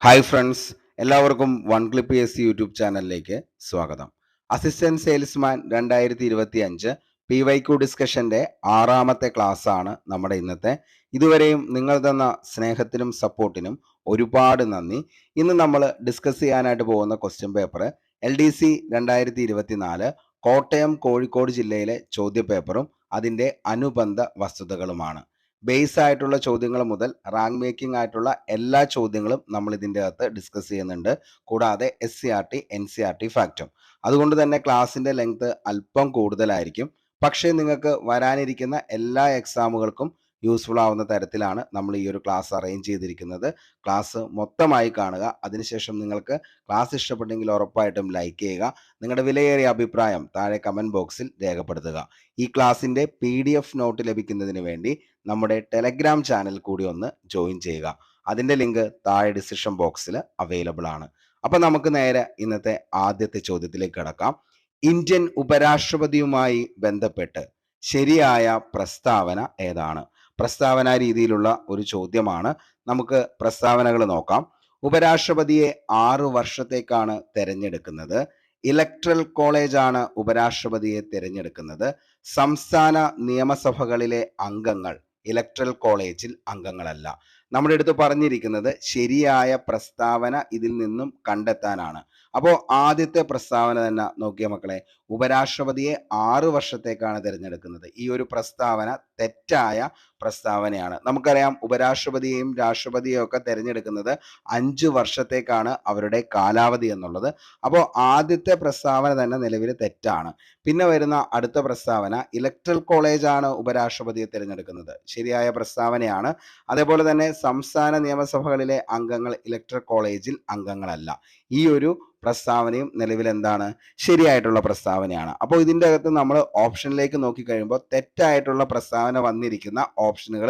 Hi friends, എല്ലാവർക്കും one clip S YouTube ചാനലിലേക്ക് സ്വാഗതം. അസിസ്റ്റന്റ് സെയിൽസ്മാൻ 2025 PYQ ഡിസ്കഷന്റെ 6ാമത്തെ ക്ലാസ് ആണ് നമ്മുടെ ഇന്നത്തെ. ഇതുവരെയും നിങ്ങൾ തന്ന സ്നേഹത്തിനും സപ്പോർട്ടിനും ഒരുപാട് നന്ദി. ഇന്ന് നമ്മൾ ഡിസ്കസ് ചെയ്യാനായിട്ട് പോകുന്ന question paper LDC 2024 Kottayam Kozhikode ജില്ലയിലെ ചോദ്യപേപ്പറും അതിൻ്റെ അനുബന്ധ വസ്തുതകളുമാണ്. ബേസ് ആയിട്ടുള്ള ചോദ്യങ്ങൾ മുതൽ റാങ്ക് മേക്കിംഗ് ആയിട്ടുള്ള എല്ലാ ചോദ്യങ്ങളും നമ്മൾ ഇതിൻ്റെ അകത്ത് ഡിസ്കസ് ചെയ്യുന്നുണ്ട്. കൂടാതെ SCRT NCRT ഫാക്റ്റും. അതുകൊണ്ട് തന്നെ ക്ലാസ്സിൻ്റെ ലെങ്ത് അല്പം കൂടുതലായിരിക്കും. പക്ഷേ നിങ്ങൾക്ക് വരാനിരിക്കുന്ന എല്ലാ എക്സാമുകൾക്കും യൂസ്ഫുൾ ആവുന്ന തരത്തിലാണ് നമ്മൾ ഈ ഒരു ക്ലാസ് അറേഞ്ച് ചെയ്തിരിക്കുന്നത്. ക്ലാസ് മൊത്തമായി കാണുക. അതിനുശേഷം നിങ്ങൾക്ക് ക്ലാസ് ഇഷ്ടപ്പെട്ടെങ്കിൽ ഉറപ്പായിട്ടും ലൈക്ക് ചെയ്യുക. നിങ്ങളുടെ വിലയേറിയ അഭിപ്രായം താഴെ കമൻറ്റ് ബോക്സിൽ രേഖപ്പെടുത്തുക. ഈ ക്ലാസ്സിൻ്റെ PDF നോട്ട് ലഭിക്കുന്നതിന് വേണ്ടി നമ്മുടെ ടെലഗ്രാം ചാനൽ കൂടി ഒന്ന് ജോയിൻ ചെയ്യുക. അതിൻ്റെ ലിങ്ക് താഴെ ഡിസ്ക്രിപ്ഷൻ ബോക്സിൽ അവൈലബിൾ ആണ്. അപ്പം നമുക്ക് നേരെ ഇന്നത്തെ ആദ്യത്തെ ചോദ്യത്തിലേക്ക് കടക്കാം. ഇന്ത്യൻ ഉപരാഷ്ട്രപതിയുമായി ബന്ധപ്പെട്ട് ശരിയായ പ്രസ്താവന ഏതാണ്? പ്രസ്താവന രീതിയിലുള്ള ഒരു ചോദ്യമാണ്. നമുക്ക് പ്രസ്താവനകൾ നോക്കാം. ഉപരാഷ്ട്രപതിയെ 6 വർഷത്തേക്കാണ് തെരഞ്ഞെടുക്കുന്നത്. ഇലക്ട്രൽ കോളേജാണ് ഉപരാഷ്ട്രപതിയെ തിരഞ്ഞെടുക്കുന്നത്. സംസ്ഥാന നിയമസഭകളിലെ അംഗങ്ങൾ ഇലക്ട്രൽ കോളേജിൽ അംഗങ്ങളല്ല. നമ്മുടെ അടുത്ത് പറഞ്ഞിരിക്കുന്നത് ശരിയായ പ്രസ്താവന ഇതിൽ നിന്നും കണ്ടെത്താനാണ്. അപ്പോൾ ആദ്യത്തെ പ്രസ്താവന തന്നെ നോക്കിയ മക്കളെ, ഉപരാഷ്ട്രപതിയെ 6 വർഷത്തേക്കാണ് തിരഞ്ഞെടുക്കുന്നത്. ഈ ഒരു പ്രസ്താവന തെറ്റായ പ്രസ്താവനയാണ്. നമുക്കറിയാം ഉപരാഷ്ട്രപതിയെയും രാഷ്ട്രപതിയെയും ഒക്കെ തിരഞ്ഞെടുക്കുന്നത് 5 വർഷത്തേക്കാണ് അവരുടെ കാലാവധി എന്നുള്ളത്. അപ്പോൾ ആദ്യത്തെ പ്രസ്താവന തന്നെ നിലവിൽ തെറ്റാണ്. പിന്നെ വരുന്ന അടുത്ത പ്രസ്താവന ഇലക്ട്രൽ കോളേജാണ് ഉപരാഷ്ട്രപതിയെ തിരഞ്ഞെടുക്കുന്നത്. ശരിയായ പ്രസ്താവനയാണ്. അതേപോലെ തന്നെ സംസ്ഥാന നിയമസഭകളിലെ അംഗങ്ങൾ ഇലക്ട്രൽ കോളേജിൽ അംഗങ്ങളല്ല. ഈ ഒരു പ്രസ്താവനയും നിലവിൽ എന്താണ്? ശരിയായിട്ടുള്ള പ്രസ്താവനയാണ്. അപ്പോൾ ഇതിൻ്റെ അകത്ത് നമ്മൾ ഓപ്ഷനിലേക്ക് നോക്കിക്കഴിയുമ്പോൾ തെറ്റായിട്ടുള്ള പ്രസ്താവന വന്നിരിക്കുന്ന ഓപ്ഷനുകൾ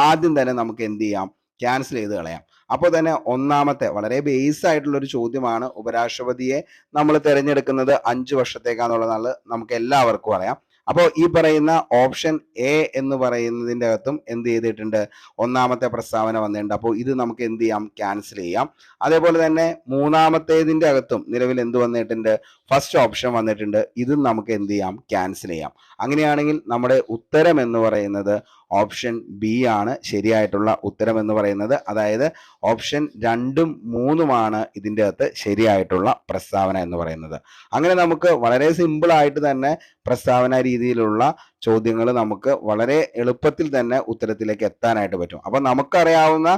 ആദ്യം തന്നെ നമുക്ക് എന്ത് ചെയ്യാം? ക്യാൻസൽ ചെയ്ത് കളയാം. അപ്പോൾ തന്നെ ഒന്നാമത്തെ വളരെ ബേസ് ആയിട്ടുള്ള ഒരു ചോദ്യമാണ്. ഉപരാഷ്ട്രപതിയെ നമ്മൾ തിരഞ്ഞെടുക്കുന്നത് 5 വർഷത്തേക്കാന്നുള്ളത് നമുക്ക് എല്ലാവർക്കും അറിയാം. അപ്പോൾ ഈ പറയുന്ന ഓപ്ഷൻ A എന്ന് പറയുന്നതിൻ്റെ അകത്തും എന്ത് ചെയ്തിട്ടുണ്ട്? ഒന്നാമത്തെ പ്രസ്താവന വന്നിട്ടുണ്ട്. അപ്പോൾ ഇത് നമുക്ക് എന്ത് ചെയ്യാം? ക്യാൻസൽ ചെയ്യാം. അതേപോലെ തന്നെ മൂന്നാമത്തേതിൻ്റെ അകത്തും നിലവിൽ എന്ത് വന്നിട്ടുണ്ട്? ഫസ്റ്റ് ഓപ്ഷൻ വന്നിട്ടുണ്ട്. ഇതും നമുക്ക് എന്ത് ചെയ്യാം? ക്യാൻസൽ ചെയ്യാം. അങ്ങനെയാണെങ്കിൽ നമ്മുടെ ഉത്തരം എന്ന് പറയുന്നത് ഓപ്ഷൻ B ആണ് ശരിയായിട്ടുള്ള ഉത്തരം എന്ന് പറയുന്നത്. അതായത് ഓപ്ഷൻ 2ഉം 3ഉമാണ് ഇതിൻ്റെ അകത്ത് ശരിയായിട്ടുള്ള പ്രസ്താവന എന്ന് പറയുന്നത്. അങ്ങനെ നമുക്ക് വളരെ സിമ്പിൾ ആയിട്ട് തന്നെ പ്രസ്താവന രീതിയിലുള്ള ചോദ്യങ്ങൾ നമുക്ക് വളരെ എളുപ്പത്തിൽ തന്നെ ഉത്തരത്തിലേക്ക് എത്താനായിട്ട് പറ്റും. അപ്പം നമുക്കറിയാവുന്ന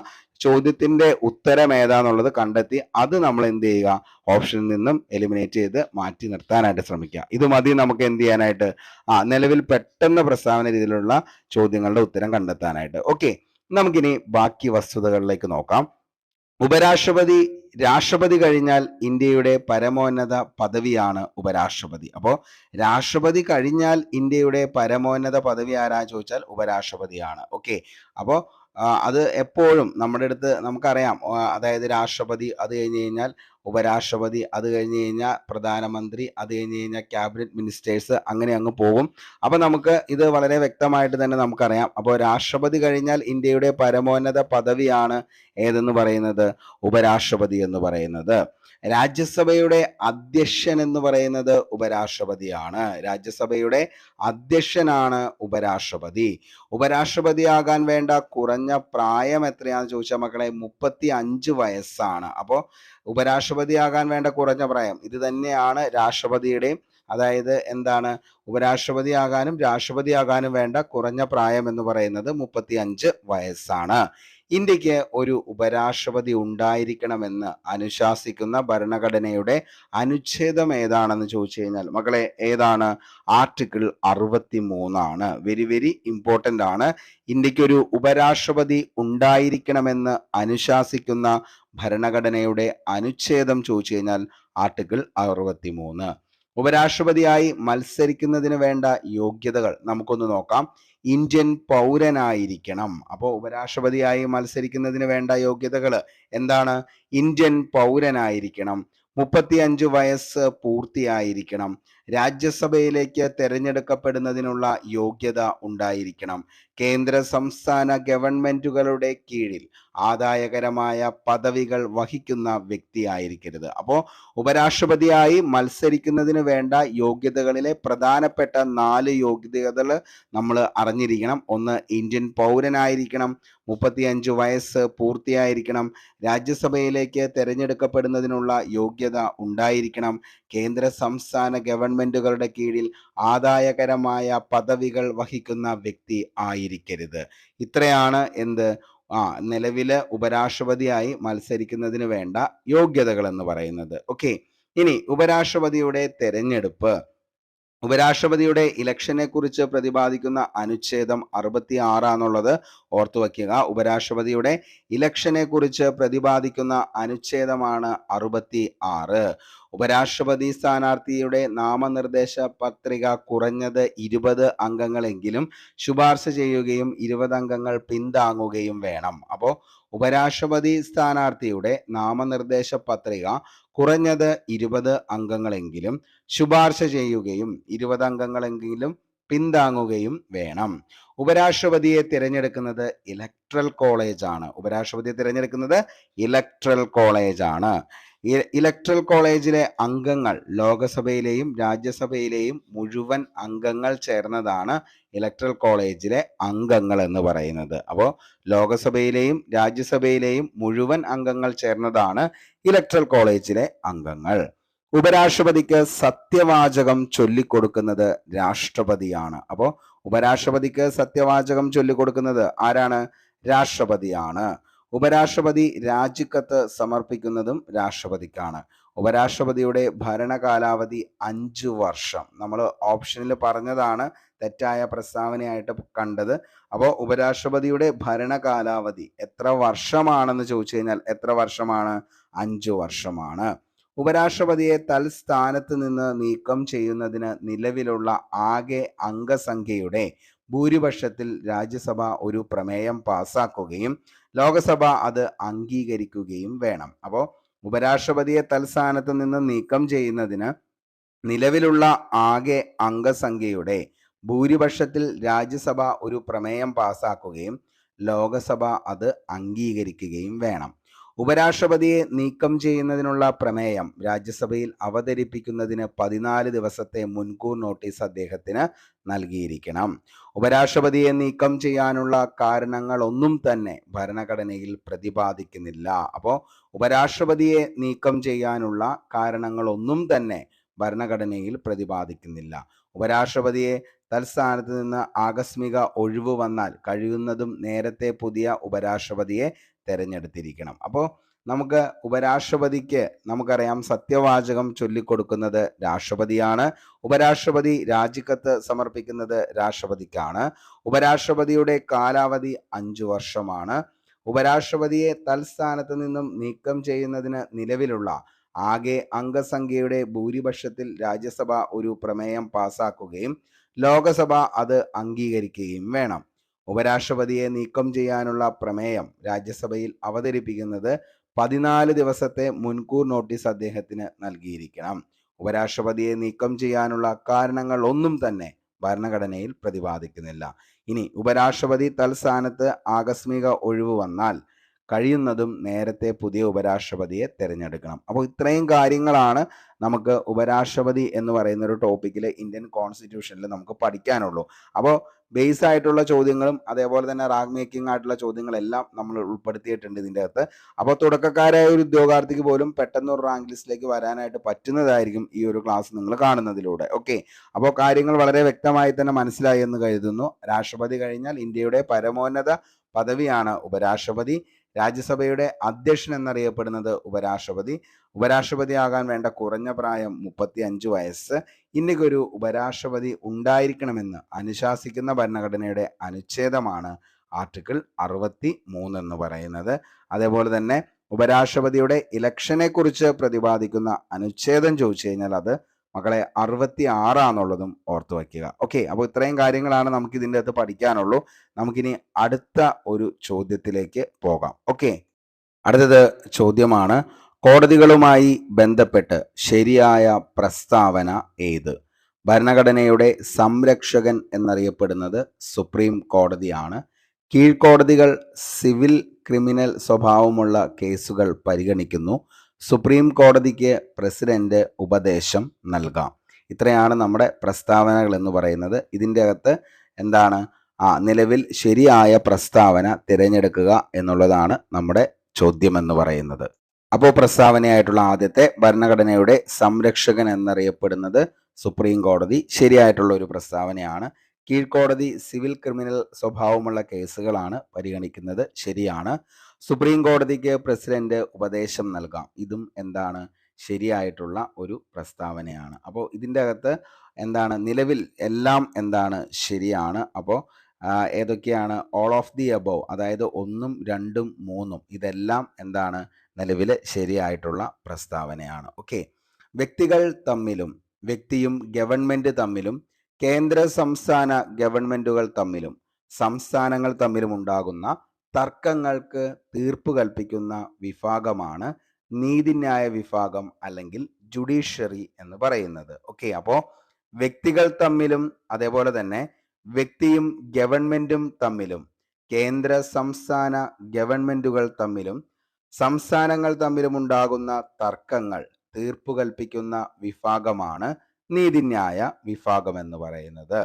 ചോദ്യത്തിന്റെ ഉത്തരം ഏതാന്നുള്ളത് കണ്ടെത്തി അത് നമ്മൾ എന്ത് ചെയ്യുക? ഓപ്ഷനിൽ നിന്നും എലിമിനേറ്റ് ചെയ്ത് മാറ്റി നിർത്താനായിട്ട് ശ്രമിക്കുക. ഇത് മതി നമുക്ക് എന്ത് ചെയ്യാനായിട്ട്? നിലവിൽ പെട്ടെന്ന് പ്രസ്താവന രീതിയിലുള്ള ചോദ്യങ്ങളുടെ ഉത്തരം കണ്ടെത്താനായിട്ട്. ഓക്കെ, നമുക്കിനി ബാക്കി വസ്തുതകളിലേക്ക് നോക്കാം. ഉപരാഷ്ട്രപതി രാഷ്ട്രപതി കഴിഞ്ഞാൽ ഇന്ത്യയുടെ പരമോന്നത പദവിയാണ് ഉപരാഷ്ട്രപതി. അപ്പോൾ രാഷ്ട്രപതി കഴിഞ്ഞാൽ ഇന്ത്യയുടെ പരമോന്നത പദവി ആരാ ചോദിച്ചാൽ ഉപരാഷ്ട്രപതിയാണ്. ഓക്കെ, അപ്പോൾ അത് എപ്പോഴും നമ്മുടെ അടുത്ത് നമുക്കറിയാം. അതായത് രാഷ്ട്രപതി, അത് കഴിഞ്ഞ് കഴിഞ്ഞാൽ ഉപരാഷ്ട്രപതി, അത് കഴിഞ്ഞ് കഴിഞ്ഞാൽ പ്രധാനമന്ത്രി, അത് കഴിഞ്ഞ് കഴിഞ്ഞാൽ ക്യാബിനറ്റ് മിനിസ്റ്റേഴ്സ്, അങ്ങനെ അങ്ങ് പോകും. അപ്പം നമുക്ക് ഇത് വളരെ വ്യക്തമായിട്ട് തന്നെ നമുക്കറിയാം. അപ്പോൾ രാഷ്ട്രപതി കഴിഞ്ഞാൽ ഇന്ത്യയുടെ പരമോന്നത പദവിയാണ് ഏതെന്ന് പറയുന്നത്? ഉപരാഷ്ട്രപതി എന്ന് പറയുന്നത്. രാജ്യസഭയുടെ അധ്യക്ഷൻ എന്ന് പറയുന്നത് ഉപരാഷ്ട്രപതിയാണ്. രാജ്യസഭയുടെ അധ്യക്ഷനാണ് ഉപരാഷ്ട്രപതി. ഉപരാഷ്ട്രപതിയാകാൻ വേണ്ട കുറഞ്ഞ പ്രായം എത്രയാണെന്ന് ചോദിച്ചാൽ മക്കളെ 35 വയസ്സാണ്. അപ്പോൾ ഉപരാഷ്ട്രപതിയാകാൻ വേണ്ട കുറഞ്ഞ പ്രായം ഇത് തന്നെയാണ് രാഷ്ട്രപതിയുടെയും. അതായത് എന്താണ്? ഉപരാഷ്ട്രപതിയാകാനും രാഷ്ട്രപതിയാകാനും വേണ്ട കുറഞ്ഞ പ്രായം എന്ന് പറയുന്നത് 35 വയസ്സാണ്. ഇന്ത്യക്ക് ഒരു ഉപരാഷ്ട്രപതി ഉണ്ടായിരിക്കണമെന്ന് അനുശാസിക്കുന്ന ഭരണഘടനയുടെ അനുച്ഛേദം ഏതാണെന്ന് ചോദിച്ചു കഴിഞ്ഞാൽ മക്കളെ ഏതാണ്? ആർട്ടിക്കിൾ 63 വെരി വെരി ഇമ്പോർട്ടൻ്റ് ആണ്. ഇന്ത്യക്ക് ഒരു ഉപരാഷ്ട്രപതി ഉണ്ടായിരിക്കണമെന്ന് അനുശാസിക്കുന്ന ഭരണഘടനയുടെ അനുച്ഛേദം ചോദിച്ചു കഴിഞ്ഞാൽ ആർട്ടിക്കിൾ 63. ഉപരാഷ്ട്രപതിയായി മത്സരിക്കുന്നതിന് വേണ്ട യോഗ്യതകൾ നമുക്കൊന്ന് നോക്കാം. ഇന്ത്യൻ പൗരനായിരിക്കണം. അപ്പോൾ ഉപരാഷ്ട്രപതിയായി മത്സരിക്കുന്നതിന് വേണ്ട യോഗ്യതകൾ എന്താണ്? ഇന്ത്യൻ പൗരനായിരിക്കണം, 35 വയസ്സ് പൂർത്തിയായിരിക്കണം, രാജ്യസഭയിലേക്ക് തെരഞ്ഞെടുക്കപ്പെടുന്നതിനുള്ള യോഗ്യത ഉണ്ടായിരിക്കണം. കേന്ദ്ര സംസ്ഥാന ഗവൺമെന്റുകളുടെ കീഴിൽ ആദായകരമായ പദവികൾ വഹിക്കുന്ന വ്യക്തിയായിരിക്കരുത്. അപ്പോൾ ഉപരാഷ്ട്രപതിയായി മത്സരിക്കുന്നതിന് വേണ്ട യോഗ്യതകളിലെ പ്രധാനപ്പെട്ട 4 യോഗ്യതകൾ നമ്മൾ അറിഞ്ഞിരിക്കണം. ഒന്ന്, ഇന്ത്യൻ പൗരനായിരിക്കണം, 35 വയസ്സ് പൂർത്തിയായിരിക്കണം, രാജ്യസഭയിലേക്ക് തെരഞ്ഞെടുക്കപ്പെടുന്നതിനുള്ള യോഗ്യത ഉണ്ടായിരിക്കണം, കേന്ദ്ര സംസ്ഥാന ഗവൺമെന്റുകളുടെ കീഴിൽ ആദായകരമായ പദവികൾ വഹിക്കുന്ന വ്യക്തി ആയിരിക്കരുത്. ഇത്രയാണ് നിലവിലെ ഉപരാഷ്ട്രപതിയായി മത്സരിക്കുന്നതിന് വേണ്ട യോഗ്യതകൾ എന്ന് പറയുന്നത്. ഓക്കെ, ഇനി ഉപരാഷ്ട്രപതിയുടെ തെരഞ്ഞെടുപ്പ്. ഉപരാഷ്ട്രപതിയുടെ ഇലക്ഷനെ കുറിച്ച് പ്രതിപാദിക്കുന്ന അനുച്ഛേദം 66 ആണുള്ളത്, ഓർത്തു വയ്ക്കുക. ഉപരാഷ്ട്രപതിയുടെ ഇലക്ഷനെ കുറിച്ച് പ്രതിപാദിക്കുന്ന അനുച്ഛേദമാണ് 66. ഉപരാഷ്ട്രപതി സ്ഥാനാർത്ഥിയുടെ നാമനിർദ്ദേശ പത്രിക കുറഞ്ഞത് 20 അംഗങ്ങളെങ്കിലും ശുപാർശ ചെയ്യുകയും 20 അംഗങ്ങൾ പിന്താങ്ങുകയും വേണം. അപ്പോൾ ഉപരാഷ്ട്രപതി സ്ഥാനാർത്ഥിയുടെ നാമനിർദ്ദേശ പത്രിക കുറഞ്ഞത് 20 അംഗങ്ങളെങ്കിലും ശുപാർശ ചെയ്യുകയും 20 അംഗങ്ങളെങ്കിലും പിന്താങ്ങുകയും വേണം. ഉപരാഷ്ട്രപതിയെ തിരഞ്ഞെടുക്കുന്നത് ഇലക്ട്രൽ കോളേജ് ആണ്. ഉപരാഷ്ട്രപതിയെ തിരഞ്ഞെടുക്കുന്നത് ഇലക്ട്രൽ കോളേജ് ആണ്. ഇലക്ട്രൽ കോളേജിലെ അംഗങ്ങൾ ലോകസഭയിലെയും രാജ്യസഭയിലെയും മുഴുവൻ അംഗങ്ങൾ ചേർന്നതാണ് ഇലക്ട്രൽ കോളേജിലെ അംഗങ്ങൾ എന്ന് പറയുന്നത്. അപ്പോൾ ലോകസഭയിലെയും രാജ്യസഭയിലെയും മുഴുവൻ അംഗങ്ങൾ ചേർന്നതാണ് ഇലക്ട്രൽ കോളേജിലെ അംഗങ്ങൾ. ഉപരാഷ്ട്രപതിക്ക് സത്യവാചകം ചൊല്ലിക്കൊടുക്കുന്നത് രാഷ്ട്രപതിയാണ്. അപ്പോൾ ഉപരാഷ്ട്രപതിക്ക് സത്യവാചകം ചൊല്ലിക്കൊടുക്കുന്നത് ആരാണ്? രാഷ്ട്രപതിയാണ്. ഉപരാഷ്ട്രപതി രാജിക്കത്ത് സമർപ്പിക്കുന്നതും രാഷ്ട്രപതിക്കാണ്. ഉപരാഷ്ട്രപതിയുടെ ഭരണകാലാവധി 5 വർഷം. നമ്മൾ ഓപ്ഷനിൽ പറഞ്ഞതാണ് തെറ്റായ പ്രസ്താവനയായിട്ട് കണ്ടത്. അപ്പോൾ ഉപരാഷ്ട്രപതിയുടെ ഭരണകാലാവധി എത്ര വർഷമാണെന്ന് ചോദിച്ചു കഴിഞ്ഞാൽ എത്ര വർഷമാണ്? 5 വർഷമാണ്. ഉപരാഷ്ട്രപതിയെ തൽസ്ഥാനത്ത് നിന്ന് നീക്കം ചെയ്യുന്നതിന് നിലവിലുള്ള ആകെ അംഗസംഖ്യയുടെ ഭൂരിപക്ഷത്തിൽ രാജ്യസഭ ഒരു പ്രമേയം പാസാക്കുകയും ലോകസഭ അത് അംഗീകരിക്കുകയും വേണം. അപ്പോൾ ഉപരാഷ്ട്രപതിയെ തൽസ്ഥാനത്ത് നിന്ന് നീക്കം ചെയ്യുന്നതിന് നിലവിലുള്ള ആകെ അംഗസംഖ്യയുടെ ഭൂരിപക്ഷത്തിൽ രാജ്യസഭ ഒരു പ്രമേയം പാസാക്കുകയും ലോകസഭ അത് അംഗീകരിക്കുകയും വേണം. ഉപരാഷ്ട്രപതിയെ നീക്കം ചെയ്യുന്നതിനുള്ള പ്രമേയം രാജ്യസഭയിൽ അവതരിപ്പിക്കുന്നതിന് 14 ദിവസത്തെ മുൻകൂർ നോട്ടീസ് അദ്ദേഹത്തിന് നൽകിയിരിക്കണം. ഉപരാഷ്ട്രപതിയെ നീക്കം ചെയ്യാനുള്ള കാരണങ്ങളൊന്നും തന്നെ ഭരണഘടനയിൽ പ്രതിപാദിക്കുന്നില്ല. അപ്പോൾ ഉപരാഷ്ട്രപതിയെ നീക്കം ചെയ്യാനുള്ള കാരണങ്ങളൊന്നും തന്നെ ഭരണഘടനയിൽ പ്രതിപാദിക്കുന്നില്ല. ഉപരാഷ്ട്രപതിയെ തൽസ്ഥാനത്ത് നിന്ന് ആകസ്മിക ഒഴിവ് വന്നാൽ കഴിയുന്നതും നേരത്തെ പുതിയ ഉപരാഷ്ട്രപതിയെ തെരഞ്ഞെടുത്തിരിക്കണം. അപ്പോൾ നമുക്ക് ഉപരാഷ്ട്രപതിക്ക് നമുക്കറിയാം സത്യവാചകം ചൊല്ലിക്കൊടുക്കുന്നത് രാഷ്ട്രപതിയാണ്. ഉപരാഷ്ട്രപതി രാജിക്കത്ത് സമർപ്പിക്കുന്നത് രാഷ്ട്രപതിക്കാണ്. ഉപരാഷ്ട്രപതിയുടെ കാലാവധി 5 വർഷമാണ്. ഉപരാഷ്ട്രപതിയെ തൽസ്ഥാനത്ത് നിന്നും നീക്കം ചെയ്യുന്നതിന് നിലവിലുള്ള ആകെ അംഗസംഖ്യയുടെ ഭൂരിപക്ഷത്തിൽ രാജ്യസഭ ഒരു പ്രമേയം പാസാക്കുകയും ലോകസഭ അത് അംഗീകരിക്കുകയും വേണം. ഉപരാഷ്ട്രപതിയെ നീക്കം ചെയ്യാനുള്ള പ്രമേയം രാജ്യസഭയിൽ അവതരിപ്പിക്കുന്നത് 14 ദിവസത്തെ മുൻകൂർ നോട്ടീസ് അദ്ദേഹത്തിന് നൽകിയിരിക്കണം. ഉപരാഷ്ട്രപതിയെ നീക്കം ചെയ്യാനുള്ള കാരണങ്ങൾ ഒന്നും തന്നെ ഭരണഘടനയിൽ പ്രതിപാദിക്കുന്നില്ല. ഇനി ഉപരാഷ്ട്രപതി തൽസ്ഥാനത്ത് ആകസ്മിക ഒഴിവ് വന്നാൽ കഴിയുന്നതും നേരത്തെ പുതിയ ഉപരാഷ്ട്രപതിയെ തിരഞ്ഞെടുക്കണം. അപ്പോൾ ഇത്രയും കാര്യങ്ങളാണ് നമുക്ക് ഉപരാഷ്ട്രപതി എന്ന് പറയുന്ന ഒരു ടോപ്പിക്കിൽ ഇന്ത്യൻ കോൺസ്റ്റിറ്റ്യൂഷനിൽ നമുക്ക് പഠിക്കാനുള്ളൂ. അപ്പോൾ ബേസ് ആയിട്ടുള്ള ചോദ്യങ്ങളും അതേപോലെ തന്നെ റാങ്ക് മേക്കിംഗ് ആയിട്ടുള്ള ചോദ്യങ്ങളെല്ലാം നമ്മൾ ഉൾപ്പെടുത്തിയിട്ടുണ്ട് ഇതിൻ്റെ അകത്ത്. അപ്പോൾ തുടക്കക്കാരായ ഒരു ഉദ്യോഗാർത്ഥിക്ക് പോലും പെട്ടെന്ന് ഒരു റാങ്ക് ലിസ്റ്റിലേക്ക് വരാനായിട്ട് പറ്റുന്നതായിരിക്കും ഈ ഒരു ക്ലാസ് നിങ്ങൾ കാണുന്നതിലൂടെ. ഓക്കെ, അപ്പോൾ കാര്യങ്ങൾ വളരെ വ്യക്തമായി തന്നെ മനസ്സിലായി എന്ന് കരുതുന്നു. രാഷ്ട്രപതി കഴിഞ്ഞാൽ ഇന്ത്യയുടെ പരമോന്നത പദവിയാണ് ഉപരാഷ്ട്രപതി. രാജ്യസഭയുടെ അധ്യക്ഷൻ എന്നറിയപ്പെടുന്നത് ഉപരാഷ്ട്രപതി. ഉപരാഷ്ട്രപതിയാകാൻ വേണ്ട കുറഞ്ഞ പ്രായം 35 വയസ്സ്. ഇന്നിക്കൊരു ഉപരാഷ്ട്രപതി ഉണ്ടായിരിക്കണമെന്ന് അനുശാസിക്കുന്ന ഭരണഘടനയുടെ അനുച്ഛേദമാണ് ആർട്ടിക്കിൾ 63 എന്ന് പറയുന്നത്. അതേപോലെ തന്നെ ഉപരാഷ്ട്രപതിയുടെ ഇലക്ഷനെ കുറിച്ച് പ്രതിപാദിക്കുന്ന അനുച്ഛേദം ചോദിച്ചു കഴിഞ്ഞാൽ അത് മക്കളെ 66 ആണെന്നുള്ളതും ഓർത്തു വയ്ക്കുക. ഓക്കെ, അപ്പോൾ ഇത്രയും കാര്യങ്ങളാണ് നമുക്ക് ഇതിൻ്റെ അകത്ത് പഠിക്കാനുള്ളൂ. നമുക്കിനി അടുത്ത ഒരു ചോദ്യത്തിലേക്ക് പോകാം. ഓക്കെ, അടുത്തത് ചോദ്യമാണ്, കോടതികളുമായി ബന്ധപ്പെട്ട് ശരിയായ പ്രസ്താവന ഏത്? ഭരണഘടനയുടെ സംരക്ഷകൻ എന്നറിയപ്പെടുന്നത് സുപ്രീം കോടതിയാണ്. കീഴ്ക്കോടതികൾ സിവിൽ, ക്രിമിനൽ സ്വഭാവമുള്ള കേസുകൾ പരിഗണിക്കുന്നു. സുപ്രീം കോടതിക്ക് പ്രസിഡന്റ് ഉപദേശം നൽകാം. ഇത്രയാണ് നമ്മുടെ പ്രസ്താവനകൾ എന്ന് പറയുന്നത്. ഇതിൻ്റെ അകത്ത് എന്താണ് നിലവിൽ ശരിയായ പ്രസ്താവന തിരഞ്ഞെടുക്കുക എന്നുള്ളതാണ് നമ്മുടെ ചോദ്യം എന്ന് പറയുന്നത്. അപ്പോൾ പ്രസ്താവനയായിട്ടുള്ള ആദ്യത്തെ, ഭരണഘടനയുടെ സംരക്ഷകൻ എന്നറിയപ്പെടുന്നത് സുപ്രീം കോടതി, ശരിയായിട്ടുള്ള ഒരു പ്രസ്താവനയാണ്. കീഴ്ക്കോടതി സിവിൽ, ക്രിമിനൽ സ്വഭാവമുള്ള കേസുകളാണ് പരിഗണിക്കുന്നത്, ശരിയാണ്. സുപ്രീം കോടതിക്ക് പ്രസിഡന്റ് ഉപദേശം നൽകാം, ഇതും എന്താണ് ശരിയായിട്ടുള്ള ഒരു പ്രസ്താവനയാണ്. അപ്പോൾ ഇതിൻ്റെ അകത്ത് എന്താണ് നിലവിൽ എല്ലാം എന്താണ് ശരിയാണ്. അപ്പോൾ ഏതൊക്കെയാണ്? ഓൾ ഓഫ് ദി അബോവ്, അതായത് 1, 2, 3 ഇതെല്ലാം എന്താണ് നിലവിൽ ശരിയായിട്ടുള്ള പ്രസ്താവനയാണ്. ഓക്കെ. വ്യക്തികൾ തമ്മിലും വ്യക്തിയും ഗവൺമെന്റ് തമ്മിലും കേന്ദ്ര സംസ്ഥാന ഗവൺമെന്റുകൾ തമ്മിലും സംസ്ഥാനങ്ങൾ തമ്മിലും ഉണ്ടാകുന്ന തർക്കങ്ങൾക്ക് തീർപ്പ് കൽപ്പിക്കുന്ന വിഭാഗമാണ് നീതിന്യായ വിഭാഗം അല്ലെങ്കിൽ ജുഡീഷ്യറി എന്ന് പറയുന്നത്. ഓക്കെ. അപ്പോൾ വ്യക്തികൾ തമ്മിലും അതേപോലെ തന്നെ വ്യക്തിയും ഗവൺമെന്റും തമ്മിലും കേന്ദ്ര സംസ്ഥാന ഗവൺമെന്റുകൾ തമ്മിലും സംസ്ഥാനങ്ങൾ തമ്മിലും ഉണ്ടാകുന്ന തർക്കങ്ങൾ തീർപ്പ് കൽപ്പിക്കുന്ന വിഭാഗമാണ് നീതിന്യായ വിഭാഗം എന്ന് പറയുന്നത്.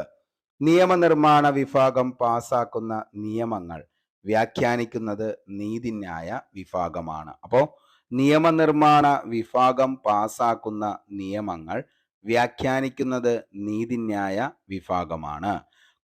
നിയമനിർമ്മാണ വിഭാഗം പാസാക്കുന്ന നിയമങ്ങൾ വ്യാഖ്യാനിക്കുന്നത് നീതിന്യായ വിഭാഗമാണ്. അപ്പോൾ നിയമനിർമ്മാണ വിഭാഗം പാസാക്കുന്ന നിയമങ്ങൾ വ്യാഖ്യാനിക്കുന്നത് നീതിന്യായ വിഭാഗമാണ്.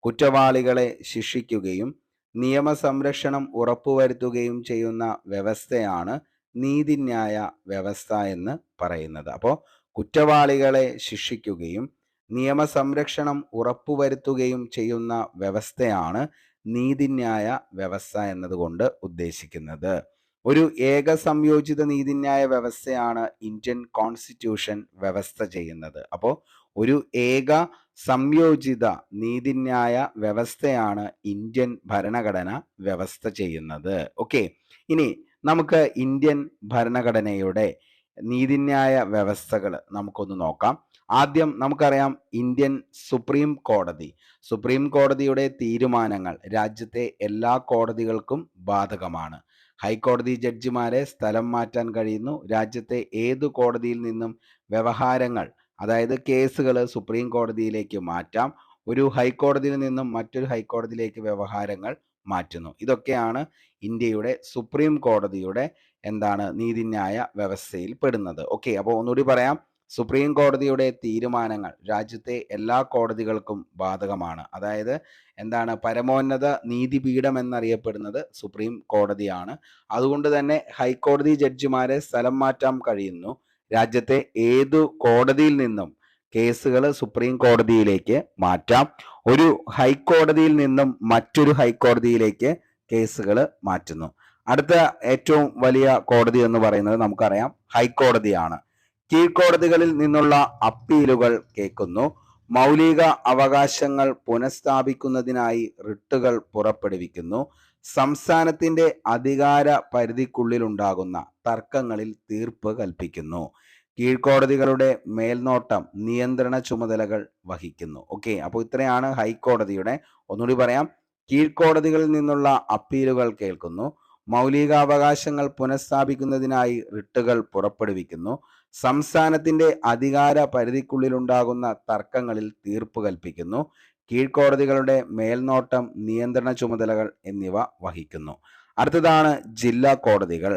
കുറ്റവാളികളെ ശിക്ഷിക്കുകയും നിയമസംരക്ഷണം ഉറപ്പുവരുത്തുകയും ചെയ്യുന്ന വ്യവസ്ഥയാണ് നീതിന്യായ വ്യവസ്ഥ എന്ന് പറയുന്നത്. അപ്പോൾ കുറ്റവാളികളെ ശിക്ഷിക്കുകയും നിയമസംരക്ഷണം ഉറപ്പുവരുത്തുകയും ചെയ്യുന്ന വ്യവസ്ഥയാണ് നീതിന്യായ വ്യവസ്ഥ എന്നതുകൊണ്ട് ഉദ്ദേശിക്കുന്നത്. ഒരു ഏക സംയോജിത നീതിന്യായ വ്യവസ്ഥയാണ് ഇന്ത്യൻ കോൺസ്റ്റിറ്റ്യൂഷൻ വ്യവസ്ഥ ചെയ്യുന്നത്. അപ്പോൾ ഒരു ഏക സംയോജിത നീതിന്യായ വ്യവസ്ഥയാണ് ഇന്ത്യൻ ഭരണഘടന വ്യവസ്ഥ ചെയ്യുന്നത്. ഓക്കെ. ഇനി നമുക്ക് ഇന്ത്യൻ ഭരണഘടനയുടെ നീതിന്യായ വ്യവസ്ഥകൾ നമുക്കൊന്ന് നോക്കാം. ആദ്യം നമുക്കറിയാം ഇന്ത്യൻ സുപ്രീം കോടതി. സുപ്രീം കോടതിയുടെ തീരുമാനങ്ങൾ രാജ്യത്തെ എല്ലാ കോടതികൾക്കും ബാധകമാണ്. ഹൈക്കോടതി ജഡ്ജിമാരെ സ്ഥലം മാറ്റാൻ കഴിയുന്നു. രാജ്യത്തെ ഏതു കോടതിയിൽ നിന്നും വ്യവഹാരങ്ങൾ, അതായത് കേസുകൾ സുപ്രീം കോടതിയിലേക്ക് മാറ്റാം. ഒരു ഹൈക്കോടതിയിൽ നിന്നും മറ്റൊരു ഹൈക്കോടതിയിലേക്ക് വ്യവഹാരങ്ങൾ മാറ്റുന്നു. ഇതൊക്കെയാണ് ഇന്ത്യയുടെ സുപ്രീം കോടതിയുടെ നീതിന്യായ വ്യവസ്ഥയിൽ പെടുന്നത്. ഓക്കെ. അപ്പോൾ ഒന്നുകൂടി പറയാം. സുപ്രീം കോടതിയുടെ തീരുമാനങ്ങൾ രാജ്യത്തെ എല്ലാ കോടതികൾക്കും ബാധകമാണ്. അതായത് പരമോന്നത നീതിപീഠം എന്നറിയപ്പെടുന്നത് സുപ്രീം കോടതിയാണ്. അതുകൊണ്ട് തന്നെ ഹൈക്കോടതി ജഡ്ജിമാരെ സ്ഥലം മാറ്റാൻ കഴിയുന്നു. രാജ്യത്തെ ഏതു കോടതിയിൽ നിന്നും കേസുകൾ സുപ്രീം കോടതിയിലേക്ക് മാറ്റാം. ഒരു ഹൈക്കോടതിയിൽ നിന്നും മറ്റൊരു ഹൈക്കോടതിയിലേക്ക് കേസുകൾ മാറ്റുന്നു. അടുത്ത ഏറ്റവും വലിയ കോടതി എന്ന് പറയുന്നത് നമുക്കറിയാം ഹൈക്കോടതിയാണ്. കീഴ്ക്കോടതികളിൽ നിന്നുള്ള അപ്പീലുകൾ കേൾക്കുന്നു. മൗലിക അവകാശങ്ങൾ പുനഃസ്ഥാപിക്കുന്നതിനായി റിട്ടുകൾ പുറപ്പെടുവിക്കുന്നു. സംസ്ഥാനത്തിന്റെ അധികാര പരിധിക്കുള്ളിലുണ്ടാകുന്ന തർക്കങ്ങളിൽ തീർപ്പ് കൽപ്പിക്കുന്നു. കീഴ്ക്കോടതികളുടെ മേൽനോട്ടം, നിയന്ത്രണ ചുമതലകൾ വഹിക്കുന്നു. ഓക്കെ. അപ്പോൾ ഇത്രയാണ് ഹൈക്കോടതിയുടെ. ഒന്നുകൂടി പറയാം. കീഴ്ക്കോടതികളിൽ നിന്നുള്ള അപ്പീലുകൾ കേൾക്കുന്നു. മൗലികാവകാശങ്ങൾ പുനഃസ്ഥാപിക്കുന്നതിനായി റിട്ടുകൾ പുറപ്പെടുവിക്കുന്നു. സംസ്ഥാനത്തിന്റെ അധികാര പരിധിക്കുള്ളിലുണ്ടാകുന്ന തർക്കങ്ങളിൽ തീർപ്പ് കൽപ്പിക്കുന്നു. കീഴ്ക്കോടതികളുടെ മേൽനോട്ടം, നിയന്ത്രണ ചുമതലകൾ എന്നിവ വഹിക്കുന്നു. അടുത്തതാണ് ജില്ലാ കോടതികൾ.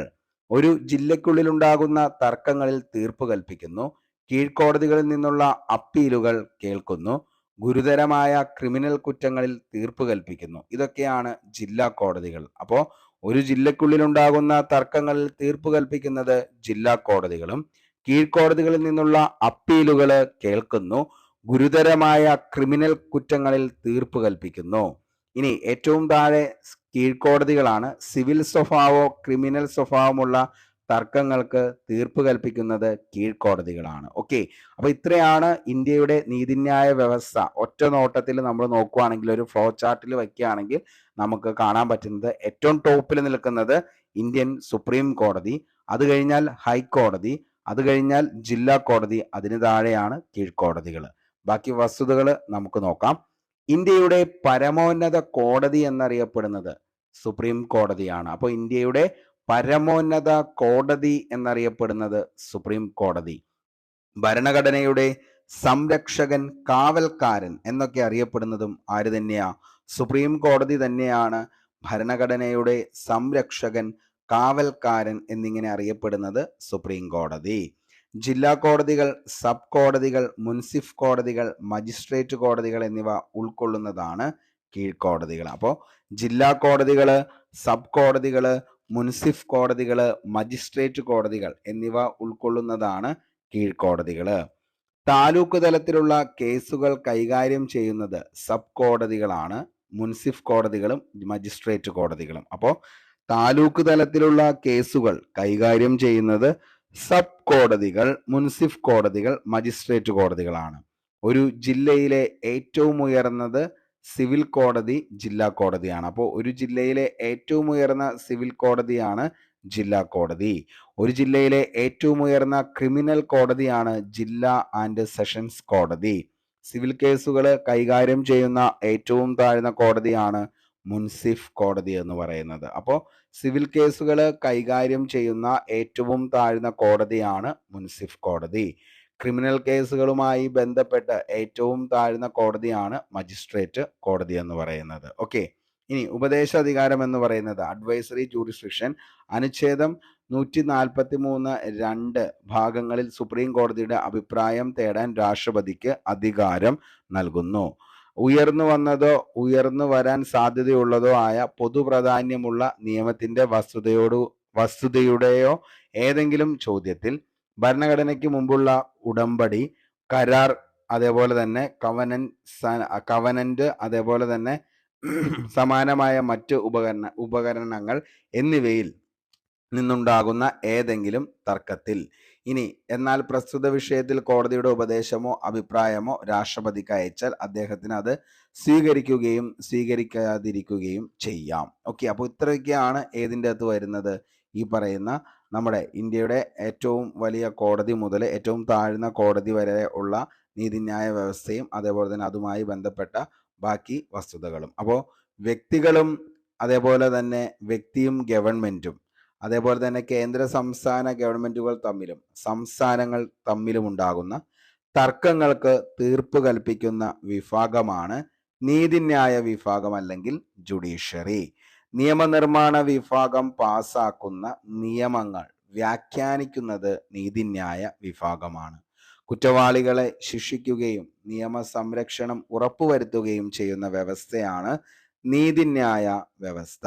ഒരു ജില്ലയ്ക്കുള്ളിലുണ്ടാകുന്ന തർക്കങ്ങളിൽ തീർപ്പ് കൽപ്പിക്കുന്നു. കീഴ്ക്കോടതികളിൽ നിന്നുള്ള അപ്പീലുകൾ കേൾക്കുന്നു. ഗുരുതരമായ ക്രിമിനൽ കുറ്റങ്ങളിൽ തീർപ്പ് കൽപ്പിക്കുന്നു. ഇതൊക്കെയാണ് ജില്ലാ കോടതികൾ. അപ്പോൾ ഒരു ജില്ലയ്ക്കുള്ളിലുണ്ടാകുന്ന തർക്കങ്ങളിൽ തീർപ്പ് കൽപ്പിക്കുന്നത് ജില്ലാ കോടതികളും കീഴ്ക്കോടതികളിൽ നിന്നുള്ള അപ്പീലുകൾ കേൾക്കുന്നു. ഗുരുതരമായ ക്രിമിനൽ കുറ്റങ്ങളിൽ തീർപ്പ് കൽപ്പിക്കുന്നു. ഇനി ഏറ്റവും താഴെ കീഴ്ക്കോടതികളാണ്. സിവിൽ സ്വഭാവമോ ക്രിമിനൽ സ്വഭാവമുള്ള തർക്കങ്ങൾക്ക് തീർപ്പ് കൽപ്പിക്കുന്നത് കീഴ്ക്കോടതികളാണ്. ഓക്കെ. അപ്പോൾ ഇത്രയാണ് ഇന്ത്യയുടെ നീതിന്യായ വ്യവസ്ഥ. ഒറ്റ നോട്ടത്തിൽ നമ്മൾ നോക്കുകയാണെങ്കിൽ, ഒരു ഫ്ലോ ചാർട്ടിൽ വയ്ക്കുകയാണെങ്കിൽ നമുക്ക് കാണാൻ പറ്റുന്നത് ഏറ്റവും ടോപ്പിൽ നിൽക്കുന്നത് ഇന്ത്യൻ സുപ്രീം കോടതി, അത് കഴിഞ്ഞാൽ ഹൈക്കോടതി, അത് കഴിഞ്ഞാൽ ജില്ലാ കോടതി, അതിന് താഴെയാണ് കീഴ്ക്കോടതികൾ. ബാക്കി വസ്തുതകൾ നമുക്ക് നോക്കാം. ഇന്ത്യയുടെ പരമോന്നത കോടതി എന്നറിയപ്പെടുന്നത് സുപ്രീം കോടതിയാണ്. അപ്പോൾ ഇന്ത്യയുടെ പരമോന്നത കോടതി എന്നറിയപ്പെടുന്നത് സുപ്രീം കോടതി. ഭരണഘടനയുടെ സംരക്ഷകൻ, കാവൽക്കാരൻ എന്നൊക്കെ അറിയപ്പെടുന്നതും ആര് തന്നെയാ? സുപ്രീം കോടതി തന്നെയാണ് ഭരണഘടനയുടെ സംരക്ഷകൻ, കാവൽക്കാരൻ എന്നിങ്ങനെ അറിയപ്പെടുന്നത് സുപ്രീം കോടതി. ജില്ലാ കോടതികൾ, സബ് കോടതികൾ, മുൻസിഫ് കോടതികൾ, മജിസ്ട്രേറ്റ് കോടതികൾ എന്നിവ ഉൾക്കൊള്ളുന്നതാണ് കീഴ്ക്കോടതികൾ. അപ്പോൾ ജില്ലാ കോടതികൾ, സബ് കോടതികൾ, മുൻസിഫ് കോടതികൾ, മജിസ്ട്രേറ്റ് കോടതികൾ എന്നിവ ഉൾക്കൊള്ളുന്നതാണ് കീഴ്ക്കോടതികൾ. താലൂക്ക് തലത്തിലുള്ള കേസുകൾ കൈകാര്യം ചെയ്യുന്നത് സബ് കോടതികളാണ്, മുൻസിഫ് കോടതികളും മജിസ്ട്രേറ്റ് കോടതികളും. അപ്പോൾ താലൂക്ക് തലത്തിലുള്ള കേസുകൾ കൈകാര്യം ചെയ്യുന്നത് സബ് കോടതികൾ, മുൻസിഫ് കോടതികൾ, മജിസ്ട്രേറ്റ് കോടതികളാണ്. ഒരു ജില്ലയിലെ ഏറ്റവും ഉയർന്നത് സിവിൽ കോടതി ജില്ലാ കോടതിയാണ്. അപ്പോൾ ഒരു ജില്ലയിലെ ഏറ്റവും ഉയർന്ന സിവിൽ കോടതിയാണ് ജില്ലാ കോടതി. ഒരു ജില്ലയിലെ ഏറ്റവും ഉയർന്ന ക്രിമിനൽ കോടതിയാണ് ജില്ലാ ആൻഡ് സെഷൻസ് കോടതി. സിവിൽ കേസുകൾ കൈകാര്യം ചെയ്യുന്ന ഏറ്റവും താഴ്ന്ന കോടതിയാണ് മുൻസിഫ് കോടതി എന്ന് പറയുന്നത്. അപ്പോൾ സിവിൽ കേസുകൾ കൈകാര്യം ചെയ്യുന്ന ഏറ്റവും താഴ്ന്ന കോടതിയാണ് മുൻസിഫ് കോടതി. ക്രിമിനൽ കേസുകളുമായി ബന്ധപ്പെട്ട് ഏറ്റവും താഴ്ന്ന കോടതിയാണ് മജിസ്ട്രേറ്റ് കോടതി എന്ന് പറയുന്നത്. ഓക്കെ, ഇനി ഉപദേശാധികാരം എന്ന് പറയുന്നത് അഡ്വൈസറി ജൂറിസ്ഡിക്ഷൻ അനുച്ഛേദം 143(2) ഭാഗങ്ങളിൽ സുപ്രീം കോടതിയുടെ അഭിപ്രായം തേടാൻ രാഷ്ട്രപതിക്ക് അധികാരം നൽകുന്നു. ഉയർന്നു വന്നതോ ഉയർന്നു വരാൻ സാധ്യതയുള്ളതോ ആയ പൊതുപ്രാധാന്യമുള്ള നിയമത്തിന്റെ വസ്തുതയുടെയോ ഏതെങ്കിലും ചോദ്യത്തിൽ ഭരണഘടനയ്ക്ക് മുമ്പുള്ള ഉടമ്പടി, കരാർ, അതേപോലെ തന്നെ കവനന്റ്, അതേപോലെ തന്നെ സമാനമായ മറ്റ് ഉപകരണങ്ങൾ എന്നിവയിൽ നിന്നുണ്ടാകുന്ന ഏതെങ്കിലും തർക്കത്തിൽ. ഇനി എന്നാൽ പ്രസ്തുത വിഷയത്തിൽ കോടതിയുടെ ഉപദേശമോ അഭിപ്രായമോ രാഷ്ട്രപതിക്ക് അയച്ചാൽ അദ്ദേഹത്തിന് അത് സ്വീകരിക്കുകയും സ്വീകരിക്കാതിരിക്കുകയും ചെയ്യാം. ഓക്കെ, അപ്പോൾ ഇത്രയൊക്കെയാണ് ഏതിൻ്റെ അകത്ത് വരുന്നത്? ഈ പറയുന്ന നമ്മുടെ ഇന്ത്യയുടെ ഏറ്റവും വലിയ കോടതി മുതൽ ഏറ്റവും താഴ്ന്ന കോടതി വരെ ഉള്ള നീതിന്യായ വ്യവസ്ഥയും അതേപോലെ തന്നെ അതുമായി ബന്ധപ്പെട്ട ബാക്കി വസ്തുതകളും. അപ്പോൾ വ്യക്തികളും അതേപോലെ തന്നെ വ്യക്തിയും ഗവൺമെൻറ്റും അതേപോലെ തന്നെ കേന്ദ്ര സംസ്ഥാന ഗവൺമെൻറ്റുകൾ തമ്മിലും സംസ്ഥാനങ്ങൾ തമ്മിലും ഉണ്ടാകുന്ന തർക്കങ്ങൾക്ക് തീർപ്പ് കൽപ്പിക്കുന്ന വിഭാഗമാണ് നീതിന്യായ വിഭാഗം അല്ലെങ്കിൽ ജുഡീഷ്യറി. നിയമനിർമ്മാണ വിഭാഗം പാസാക്കുന്ന നിയമങ്ങൾ വ്യാഖ്യാനിക്കുന്നത് നീതിന്യായ വിഭാഗമാണ്. കുറ്റവാളികളെ ശിക്ഷിക്കുകയും നിയമസംരക്ഷണം ഉറപ്പുവരുത്തുകയും ചെയ്യുന്ന വ്യവസ്ഥയാണ് നീതിന്യായ വ്യവസ്ഥ.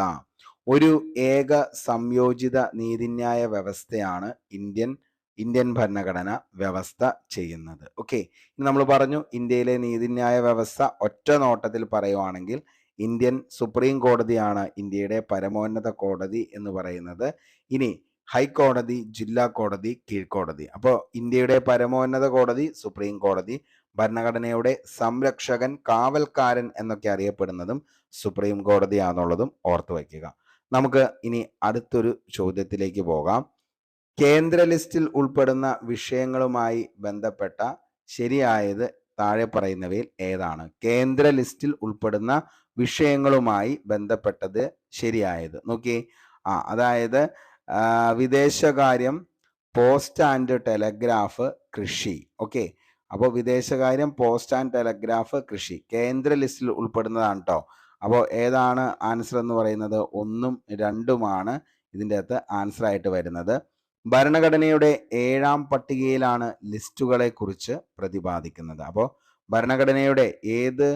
ഒരു ഏക സംയോജിത നീതിന്യായ വ്യവസ്ഥയാണ് ഇന്ത്യൻ ഭരണഘടന വ്യവസ്ഥ ചെയ്യുന്നത്. ഓക്കെ, ഇനി നമ്മൾ പറഞ്ഞു ഇന്ത്യയിലെ നീതിന്യായ വ്യവസ്ഥ ഒറ്റ നോട്ടത്തിൽ പറയുവാണെങ്കിൽ ഇന്ത്യൻ സുപ്രീം കോടതിയാണ് ഇന്ത്യയുടെ പരമോന്നത കോടതി എന്ന് പറയുന്നത്. ഇനി ഹൈക്കോടതി, ജില്ലാ കോടതി, കീഴ്ക്കോടതി. അപ്പോൾ ഇന്ത്യയുടെ പരമോന്നത കോടതി സുപ്രീം കോടതി, ഭരണഘടനയുടെ സംരക്ഷകൻ, കാവൽക്കാരൻ എന്നൊക്കെ അറിയപ്പെടുന്നതും സുപ്രീം കോടതിയാണെന്നുള്ളതും ഓർത്തു വയ്ക്കുക. നമുക്ക് ഇനി അടുത്തൊരു ചോദ്യത്തിലേക്ക് പോകാം. കേന്ദ്ര ലിസ്റ്റിൽ ഉൾപ്പെടുന്ന വിഷയങ്ങളുമായി ബന്ധപ്പെട്ട ശരിയായത് താഴെ പറയുന്നവയിൽ ഏതാണ്? കേന്ദ്ര ലിസ്റ്റിൽ ഉൾപ്പെടുന്ന വിഷയങ്ങളുമായി ബന്ധപ്പെട്ടത് ശരിയായത് നോക്കി. അതായത് വിദേശകാര്യം, പോസ്റ്റ് ആൻഡ് ടെലഗ്രാഫ്, കൃഷി. ഓക്കെ, അപ്പോൾ വിദേശകാര്യം, പോസ്റ്റ് ആൻഡ് ടെലഗ്രാഫ്, കൃഷി കേന്ദ്ര ലിസ്റ്റിൽ ഉൾപ്പെടുന്നതാണ് കേട്ടോ. അപ്പോൾ ഏതാണ് ആൻസർ എന്ന് പറയുന്നത്? 1ഉം 2ഉമാണ് ഇതിൻ്റെ അകത്ത് ആൻസർ ആയിട്ട് വരുന്നത്. ഭരണഘടനയുടെ 7ാം പട്ടികയിലാണ് ലിസ്റ്റുകളെ കുറിച്ച് പ്രതിപാദിക്കുന്നത്. അപ്പോൾ ഭരണഘടനയുടെ ഏത്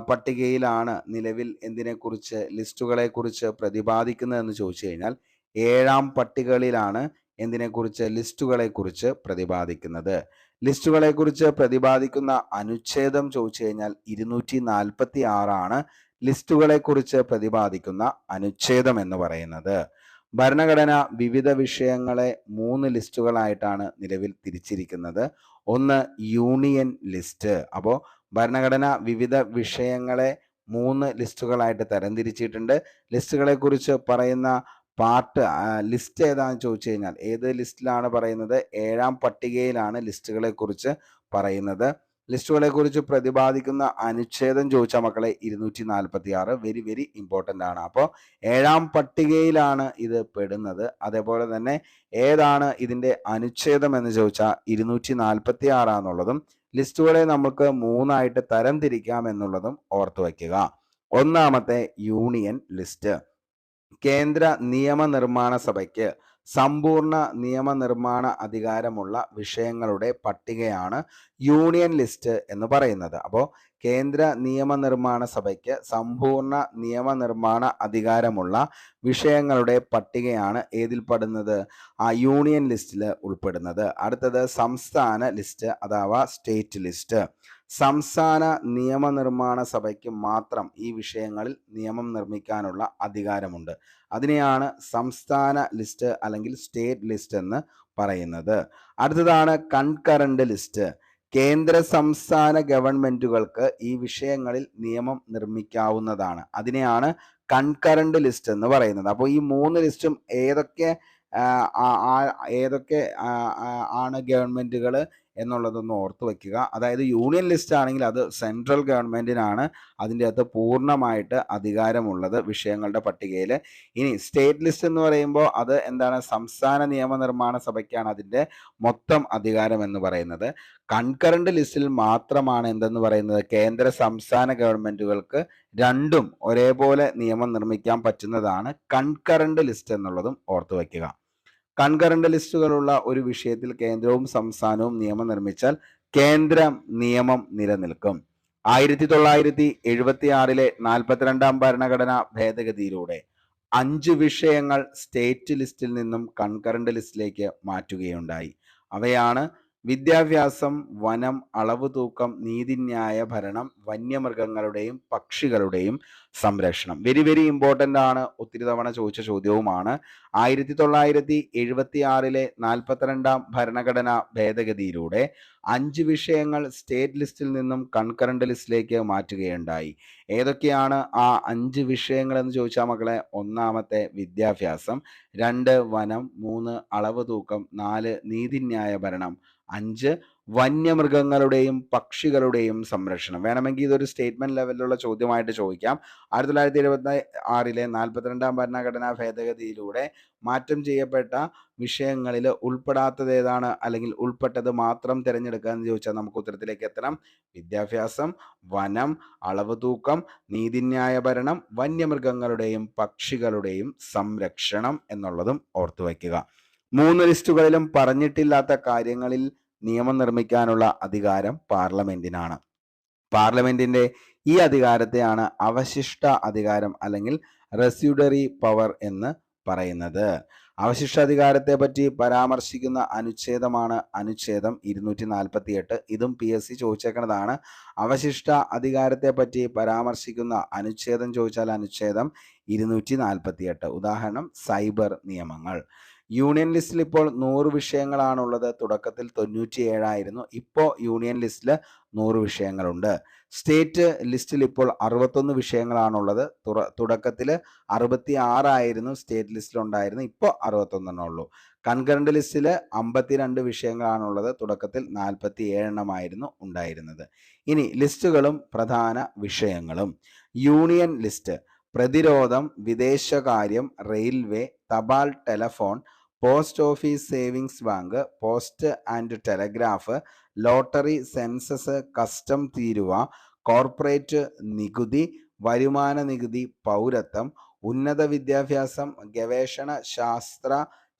പട്ടികയിലാണ് നിലവിൽ എന്തിനെക്കുറിച്ച് ലിസ്റ്റുകളെ കുറിച്ച് പ്രതിപാദിക്കുന്നതെന്ന് ചോദിച്ചു കഴിഞ്ഞാൽ 7ാം പട്ടികയിലാണ് എന്തിനെക്കുറിച്ച് ലിസ്റ്റുകളെ കുറിച്ച് പ്രതിപാദിക്കുന്നത്. ലിസ്റ്റുകളെ കുറിച്ച് പ്രതിപാദിക്കുന്ന അനുച്ഛേദം ചോദിച്ചു കഴിഞ്ഞാൽ 246 ലിസ്റ്റുകളെ കുറിച്ച് പ്രതിപാദിക്കുന്ന അനുച്ഛേദം എന്ന് പറയുന്നത്. ഭരണഘടന വിവിധ വിഷയങ്ങളെ 3 ലിസ്റ്റുകളായിട്ടാണ് നിലവിൽ തിരിച്ചിരിക്കുന്നത്. ഒന്ന് യൂണിയൻ ലിസ്റ്റ്. അപ്പോൾ ഭരണഘടന വിവിധ വിഷയങ്ങളെ 3 ലിസ്റ്റുകളായിട്ട് തരംതിരിച്ചിട്ടുണ്ട്. ലിസ്റ്റുകളെ കുറിച്ച് പറയുന്ന പാർട്ട് ലിസ്റ്റ് ഏതാണെന്ന് ചോദിച്ചു കഴിഞ്ഞാൽ ഏത് ലിസ്റ്റിലാണ് പറയുന്നത്? 7ാം പട്ടികയിലാണ് ലിസ്റ്റുകളെ കുറിച്ച് പറയുന്നത്. ലിസ്റ്റുകളെ കുറിച്ച് പ്രതിപാദിക്കുന്ന അനുച്ഛേദം ചോദിച്ച മക്കളെ 246 വെരി വെരി ഇമ്പോർട്ടൻ്റ് ആണ്. അപ്പോൾ 7ാം പട്ടികയിലാണ് ഇത് പെടുന്നത്. അതേപോലെ തന്നെ ഏതാണ് ഇതിൻ്റെ അനുച്ഛേദം എന്ന് ചോദിച്ചാൽ 246 ആണെന്നുള്ളതും ലിസ്റ്റുകളെ നമുക്ക് 3ആയിട്ട് തരം തിരിക്കാം എന്നുള്ളതും ഓർത്തു വയ്ക്കുക. ഒന്നാമത്തെ യൂണിയൻ ലിസ്റ്റ്. കേന്ദ്ര നിയമനിർമ്മാണ സഭയ്ക്ക് സമ്പൂർണ്ണ നിയമനിർമ്മാണ അധികാരമുള്ള വിഷയങ്ങളുടെ പട്ടികയാണ് യൂണിയൻ ലിസ്റ്റ് എന്ന് പറയുന്നത്. അപ്പോൾ കേന്ദ്ര നിയമനിർമ്മാണ സഭയ്ക്ക് സമ്പൂർണ്ണ നിയമനിർമ്മാണ അധികാരമുള്ള വിഷയങ്ങളുടെ പട്ടികയാണ് ഏതിൽപ്പെടുന്നത്? യൂണിയൻ ലിസ്റ്റിൽ ഉൾപ്പെടുന്നത്. അടുത്തത് സംസ്ഥാന ലിസ്റ്റ് അഥവാ സ്റ്റേറ്റ് ലിസ്റ്റ്. സംസ്ഥാന നിയമനിർമ്മാണ സഭയ്ക്ക് മാത്രം ഈ വിഷയങ്ങളിൽ നിയമം നിർമ്മിക്കാനുള്ള അധികാരമുണ്ട്. അതിനെയാണ് സംസ്ഥാന ലിസ്റ്റ് അല്ലെങ്കിൽ സ്റ്റേറ്റ് ലിസ്റ്റ് എന്ന് പറയുന്നത്. അടുത്തതാണ് കൺകറന്റ് ലിസ്റ്റ്. കേന്ദ്ര സംസ്ഥാന ഗവൺമെന്റുകൾക്ക് ഈ വിഷയങ്ങളിൽ നിയമം നിർമ്മിക്കാവുന്നതാണ്. അതിനെയാണ് കൺകറന്റ് ലിസ്റ്റ് എന്ന് പറയുന്നത്. അപ്പോൾ ഈ 3 ലിസ്റ്റും ഏതൊക്കെ ആണ് ഗവൺമെന്റുകൾ എന്നുള്ളതൊന്ന് ഓർത്ത് വയ്ക്കുക. അതായത് യൂണിയൻ ലിസ്റ്റ് ആണെങ്കിൽ അത് സെൻട്രൽ ഗവൺമെന്റിനാണ് അതിൻ്റെ അകത്ത് പൂർണ്ണമായിട്ട് അധികാരമുള്ളത് വിഷയങ്ങളുടെ പട്ടികയിൽ. ഇനി സ്റ്റേറ്റ് ലിസ്റ്റ് എന്ന് പറയുമ്പോൾ അത് എന്താണ്? സംസ്ഥാന നിയമനിർമ്മാണ സഭയ്ക്കാണ് അതിൻ്റെ മൊത്തം അധികാരം എന്ന് പറയുന്നത്. കൺകറന്റ് ലിസ്റ്റിൽ മാത്രമാണ് എന്തെന്ന് പറയുന്നത്? കേന്ദ്ര സംസ്ഥാന ഗവൺമെന്റുകൾക്ക് രണ്ടും ഒരേപോലെ നിയമം നിർമ്മിക്കാൻ പറ്റുന്നതാണ് കൺകറന്റ് ലിസ്റ്റ് എന്നുള്ളതും ഓർത്തു വയ്ക്കുക. കൺകറന്റ് ലിസ്റ്റുകളുള്ള ഒരു വിഷയത്തിൽ കേന്ദ്രവും സംസ്ഥാനവും നിയമം നിർമ്മിച്ചാൽ കേന്ദ്ര നിയമം നിലനിൽക്കും. 1976 42ാം ഭരണഘടനാ ഭേദഗതിയിലൂടെ 5 വിഷയങ്ങൾ സ്റ്റേറ്റ് ലിസ്റ്റിൽ നിന്നും കൺകറന്റ് ലിസ്റ്റിലേക്ക് മാറ്റുകയുണ്ടായി. അവയാണ് വിദ്യാഭ്യാസം, വനം, അളവ് തൂക്കം, നീതിന്യായ ഭരണം, വന്യമൃഗങ്ങളുടെയും പക്ഷികളുടെയും സംരക്ഷണം. വെരി വെരി ഇമ്പോർട്ടൻ്റ് ആണ്, ഒത്തിരി തവണ ചോദിച്ച ചോദ്യവുമാണ്. 1976 42ാം ഭരണഘടനാ ഭേദഗതിയിലൂടെ 5 വിഷയങ്ങൾ സ്റ്റേറ്റ് ലിസ്റ്റിൽ നിന്നും കൺകറന്റ് ലിസ്റ്റിലേക്ക് മാറ്റുകയുണ്ടായി. ഏതൊക്കെയാണ് ആ 5 വിഷയങ്ങൾ എന്ന് ചോദിച്ചാൽ മക്കളെ, ഒന്നാമത്തെ വിദ്യാഭ്യാസം, 2 വനം, 3 അളവ് തൂക്കം, 4 നീതിന്യായ ഭരണം, 5 വന്യമൃഗങ്ങളുടെയും പക്ഷികളുടെയും സംരക്ഷണം. വേണമെങ്കിൽ ഇതൊരു സ്റ്റേറ്റ്മെന്റ് ലെവലിലുള്ള ചോദ്യമായിട്ട് ചോദിക്കാം. 1976 42ാം ഭരണഘടനാ ഭേദഗതിയിലൂടെ മാറ്റം ചെയ്യപ്പെട്ട വിഷയങ്ങളിൽ ഉൾപ്പെടാത്തത് ഏതാണ്, അല്ലെങ്കിൽ ഉൾപ്പെട്ടത് മാത്രം തിരഞ്ഞെടുക്കുക എന്ന് ചോദിച്ചാൽ നമുക്ക് ഉത്തരത്തിലേക്ക് എത്തണം. വിദ്യാഭ്യാസം, വനം, അളവ് തൂക്കം, നീതിന്യായ ഭരണം, വന്യമൃഗങ്ങളുടെയും പക്ഷികളുടെയും സംരക്ഷണം എന്നുള്ളതും ഓർത്തു വയ്ക്കുക. 3 ലിസ്റ്റുകളിലും പറഞ്ഞിട്ടില്ലാത്ത കാര്യങ്ങളിൽ നിയമം നിർമ്മിക്കാനുള്ള അധികാരം പാർലമെന്റിനാണ്. പാർലമെന്റിന്റെ ഈ അധികാരത്തെയാണ് അവശിഷ്ട അധികാരം അല്ലെങ്കിൽ റെസ്യൂഡറി പവർ എന്ന് പറയുന്നത്. അവശിഷ്ടാധികാരത്തെ പറ്റി പരാമർശിക്കുന്ന അനുച്ഛേദമാണ് അനുച്ഛേദം 248. ഇതും PSC ചോദിച്ചേക്കുന്നതാണ്. അവശിഷ്ട അധികാരത്തെ പറ്റി പരാമർശിക്കുന്ന അനുച്ഛേദം ചോദിച്ചാൽ അനുച്ഛേദം 248. ഉദാഹരണം സൈബർ നിയമങ്ങൾ. യൂണിയൻ ലിസ്റ്റിൽ ഇപ്പോൾ 100 വിഷയങ്ങളാണുള്ളത്. തുടക്കത്തിൽ 97 ആയിരുന്നു. ഇപ്പോൾ യൂണിയൻ ലിസ്റ്റിൽ 100 വിഷയങ്ങളുണ്ട്. സ്റ്റേറ്റ് ലിസ്റ്റിൽ ഇപ്പോൾ 61 വിഷയങ്ങളാണുള്ളത്. തുടക്കത്തിൽ 66 ആയിരുന്നു സ്റ്റേറ്റ് ലിസ്റ്റിൽ ഉണ്ടായിരുന്നത്. ഇപ്പോൾ 61 ഉള്ളൂ. കൺകറന്റ് ലിസ്റ്റിൽ 52 വിഷയങ്ങളാണുള്ളത്. തുടക്കത്തിൽ 47 ആയിരുന്നു ഉണ്ടായിരുന്നത്. ഇനി ലിസ്റ്റുകളും പ്രധാന വിഷയങ്ങളും. യൂണിയൻ ലിസ്റ്റ്: പ്രതിരോധം, വിദേശകാര്യം, റെയിൽവേ, തപാൽ telephone, post office savings bank, post and telegraph, lottery, census, custom തീരുവ, കോർപ്പറേറ്റ് നികുതി, വരുമാന നികുതി, പൗരത്വം, ഉന്നത വിദ്യാഭ്യാസം, ഗവേഷണ, ശാസ്ത്ര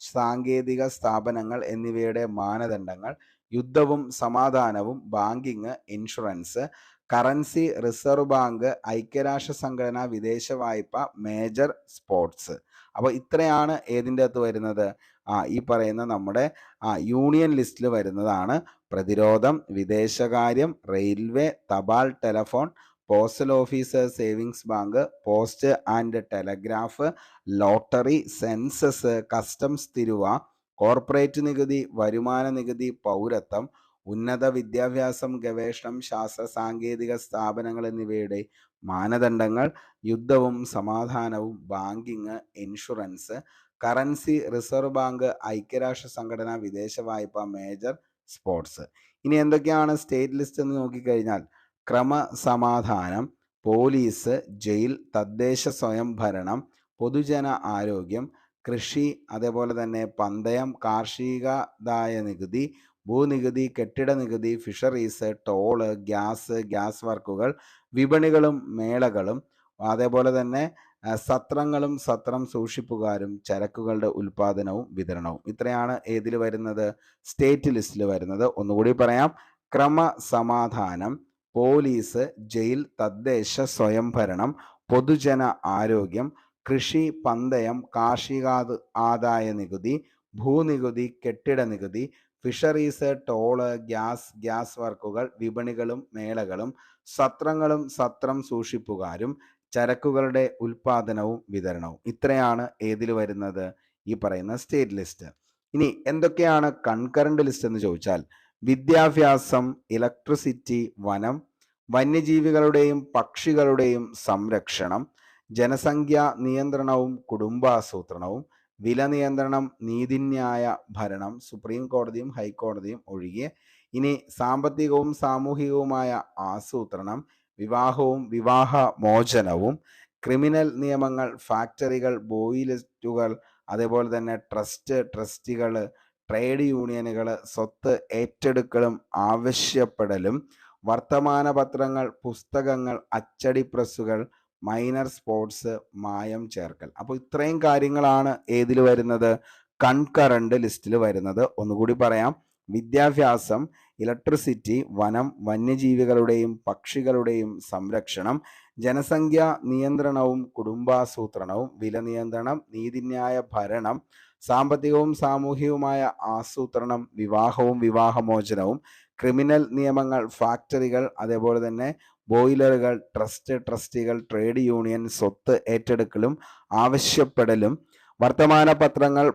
സാങ്കേതിക സ്ഥാപനങ്ങൾ എന്നിവയുടെ മാനദണ്ഡങ്ങൾ, യുദ്ധവും സമാധാനവും, banking, insurance, currency, reserve bank, ഐക്യരാഷ്ട്ര സംഘടന, വിദേശ വായ്പ, മേജർ സ്പോർട്സ്. അപ്പോൾ ഇത്രയാണ് ഏതിൻ്റെ അകത്ത് വരുന്നത്? ഈ പറയുന്ന നമ്മുടെ യൂണിയൻ ലിസ്റ്റിൽ വരുന്നതാണ് പ്രതിരോധം, വിദേശകാര്യം, റെയിൽവേ, തപാൽ telephone, postal office savings bank, post and telegraph, lottery, census, customs തിരുവ, കോർപ്പറേറ്റ് നികുതി, വരുമാന നികുതി, പൗരത്വം, ഉന്നത വിദ്യാഭ്യാസം, ഗവേഷണം, ശാസ്ത്ര സാങ്കേതിക സ്ഥാപനങ്ങൾ എന്നിവയുടെ മാനദണ്ഡങ്ങൾ, യുദ്ധവും സമാധാനവും, banking, insurance, currency, reserve bank, ഐക്യരാഷ്ട്ര സംഘടന, വിദേശ വായ്പ, മേജർ സ്പോർട്സ്. ഇനി എന്തൊക്കെയാണ് സ്റ്റേറ്റ് ലിസ്റ്റ് എന്ന് നോക്കിക്കഴിഞ്ഞാൽ ക്രമസമാധാനം, പോലീസ്, ജയിൽ, തദ്ദേശ സ്വയംഭരണം, പൊതുജന ആരോഗ്യം, കൃഷി, അതേപോലെ തന്നെ പന്തയം, കാർഷികാദായ നികുതി, ഭൂനികുതി, കെട്ടിട നികുതി, ഫിഷറീസ്, ടോള്, ഗ്യാസ് വർക്കുകൾ, വിപണികളും മേളകളും, അതേപോലെ തന്നെ സത്രങ്ങളും സത്രം സൂക്ഷിപ്പുകാരും, ചരക്കുകളുടെ ഉൽപാദനവും വിതരണവും. ഇത്രയാണ് ഏതിൽ വരുന്നത്? സ്റ്റേറ്റ് ലിസ്റ്റിൽ വരുന്നത്. ഒന്നുകൂടി പറയാം: ക്രമസമാധാനം, പോലീസ്, ജയിൽ, തദ്ദേശ സ്വയംഭരണം, പൊതുജന ആരോഗ്യം, കൃഷി, പന്തയം, ആദായ നികുതി, ഭൂനികുതി, കെട്ടിട നികുതി, ഫിഷറീസ്, ടോള്, ഗ്യാസ് വർക്കുകൾ, വിപണികളും മേളകളും, സത്രങ്ങളും സത്രം സൂക്ഷിപ്പുകാരും, ചരക്കുകളുടെ ഉൽപാദനവും വിതരണവും. ഇത്രയാണ് ഏതിൽ വരുന്നത്? ഈ പറയുന്ന സ്റ്റേറ്റ് ലിസ്റ്റ്. ഇനി എന്തൊക്കെയാണ് കൺകറന്റ് ലിസ്റ്റ് എന്ന് ചോദിച്ചാൽ വിദ്യാഭ്യാസം, ഇലക്ട്രിസിറ്റി, വനം, വന്യജീവികളുടെയും പക്ഷികളുടെയും സംരക്ഷണം, ജനസംഖ്യാ നിയന്ത്രണവും കുടുംബാസൂത്രണവും, വില നിയന്ത്രണം, നീതിന്യായ ഭരണം, സുപ്രീം കോടതിയും ഹൈക്കോടതിയും ഒഴികെ. ഇനി സാമ്പത്തികവും സാമൂഹികവുമായ ആസൂത്രണം, വിവാഹവും വിവാഹ മോചനവും, ക്രിമിനൽ നിയമങ്ങൾ, ഫാക്ടറികൾ, ബോയിലറ്റുകൾ, അതേപോലെ തന്നെ ട്രസ്റ്റികൾ, ട്രേഡ് യൂണിയനുകൾ, സ്വത്ത് ഏറ്റെടുക്കലും ആവശ്യപ്പെടലും, വർത്തമാന പത്രങ്ങൾ, പുസ്തകങ്ങൾ, അച്ചടി പ്രസ്സുകൾ, മൈനർ സ്പോർട്സ്, മായം ചേർക്കൽ. അപ്പോൾ ഇത്രയും കാര്യങ്ങളാണ് ഏതിൽ വരുന്നത്? കൺകറന്റ് ലിസ്റ്റിൽ വരുന്നത്. ഒന്നുകൂടി പറയാം: വിദ്യാഭ്യാസം, ഇലക്ട്രിസിറ്റി, വനം, വന്യജീവികളുടെയും പക്ഷികളുടെയും സംരക്ഷണം, ജനസംഖ്യാ നിയന്ത്രണവും കുടുംബാസൂത്രണവും, വില നിയന്ത്രണം, നീതിന്യായ ഭരണം, സാമ്പത്തികവും സാമൂഹികവുമായ ആസൂത്രണം, വിവാഹവും വിവാഹമോചനവും, ക്രിമിനൽ നിയമങ്ങൾ, ഫാക്ടറികൾ, അതേപോലെ തന്നെ ബോയിലറുകൾ, ട്രസ്റ്റികൾ, ട്രേഡ് യൂണിയൻ, സ്വത്ത് ഏറ്റെടുക്കലും ആവശ്യപ്പെടലും, വർത്തമാന പത്രങ്ങൾ,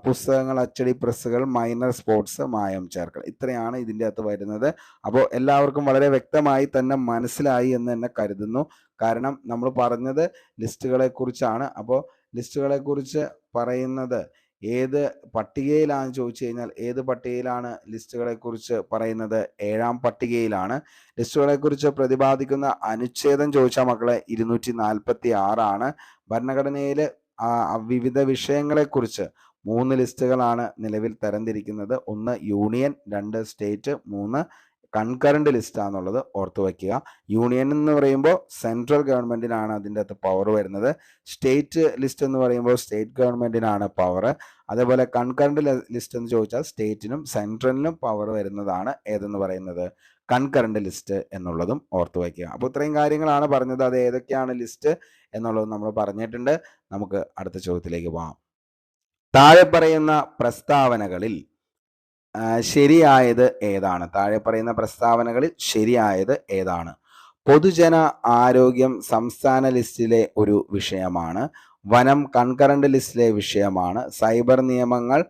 പുസ്തകങ്ങൾ, അച്ചടി പ്രസ്സുകൾ, മൈനർ സ്പോർട്സ്, മായം ചേർക്കൽ. ഇത്രയാണ് ഇതിൻ്റെ അകത്ത് വരുന്നത്. അപ്പോൾ എല്ലാവർക്കും വളരെ വ്യക്തമായി തന്നെ മനസ്സിലായി എന്ന് തന്നെ കരുതുന്നു. കാരണം നമ്മൾ പറഞ്ഞത് ലിസ്റ്റുകളെ കുറിച്ചാണ്. അപ്പോൾ ലിസ്റ്റുകളെ കുറിച്ച് പറയുന്നത് ഏത് പട്ടികയിലാണെന്ന് ചോദിച്ചു കഴിഞ്ഞാൽ ഏത് പട്ടികയിലാണ് ലിസ്റ്റുകളെ കുറിച്ച് പറയുന്നത്? 7ാം പട്ടികയിലാണ്. ലിസ്റ്റുകളെ കുറിച്ച് പ്രതിപാദിക്കുന്ന അനുച്ഛേദം ചോദിച്ചാൽ മക്കളെ 246 ആണ്. ഭരണഘടനയിൽ വിവിധ വിഷയങ്ങളെക്കുറിച്ച് 3 ലിസ്റ്റുകളാണ് നിലവിൽ തരംതിരിക്കുന്നത്. 1 യൂണിയൻ, 2 സ്റ്റേറ്റ്, 3 കൺകറന്റ് ലിസ്റ്റ് ആണെന്നുള്ളത് ഓർത്തു വയ്ക്കുക. യൂണിയൻ എന്ന് പറയുമ്പോൾ സെൻട്രൽ ഗവൺമെന്റിനാണ് അതിൻ്റെ അകത്ത് പവർ വരുന്നത്. സ്റ്റേറ്റ് ലിസ്റ്റ് എന്ന് പറയുമ്പോൾ സ്റ്റേറ്റ് ഗവൺമെന്റിനാണ് പവർ. അതേപോലെ കൺകറന്റ് ലിസ്റ്റ് എന്ന് ചോദിച്ചാൽ സ്റ്റേറ്റിനും സെൻട്രലിനും പവർ വരുന്നതാണ് ഏതെന്ന് പറയുന്നത്? കൺകറന്റ് ലിസ്റ്റ് എന്നുള്ളതും ഓർത്തു വയ്ക്കുക. അപ്പോൾ ഇത്രയും കാര്യങ്ങളാണ് പറഞ്ഞത്. അത് ഏതൊക്കെയാണ് ലിസ്റ്റ് എന്നുള്ളത് നമ്മൾ പറഞ്ഞിട്ടുണ്ട്. നമുക്ക് അടുത്ത ചോദ്യത്തിലേക്ക് പോകാം. താഴെ പറയുന്ന പ്രസ്താവനകളിൽ ശരിയായത് ഏതാണ്? താഴെ പറയുന്ന പ്രസ്താവനകളിൽ ശരിയായത് ഏതാണ്? പൊതുജന ആരോഗ്യം സംസ്ഥാന ലിസ്റ്റിലെ ഒരു വിഷയമാണ്. വനം കൺകറന്റ് ലിസ്റ്റിലെ വിഷയമാണ്. സൈബർ നിയമങ്ങൾ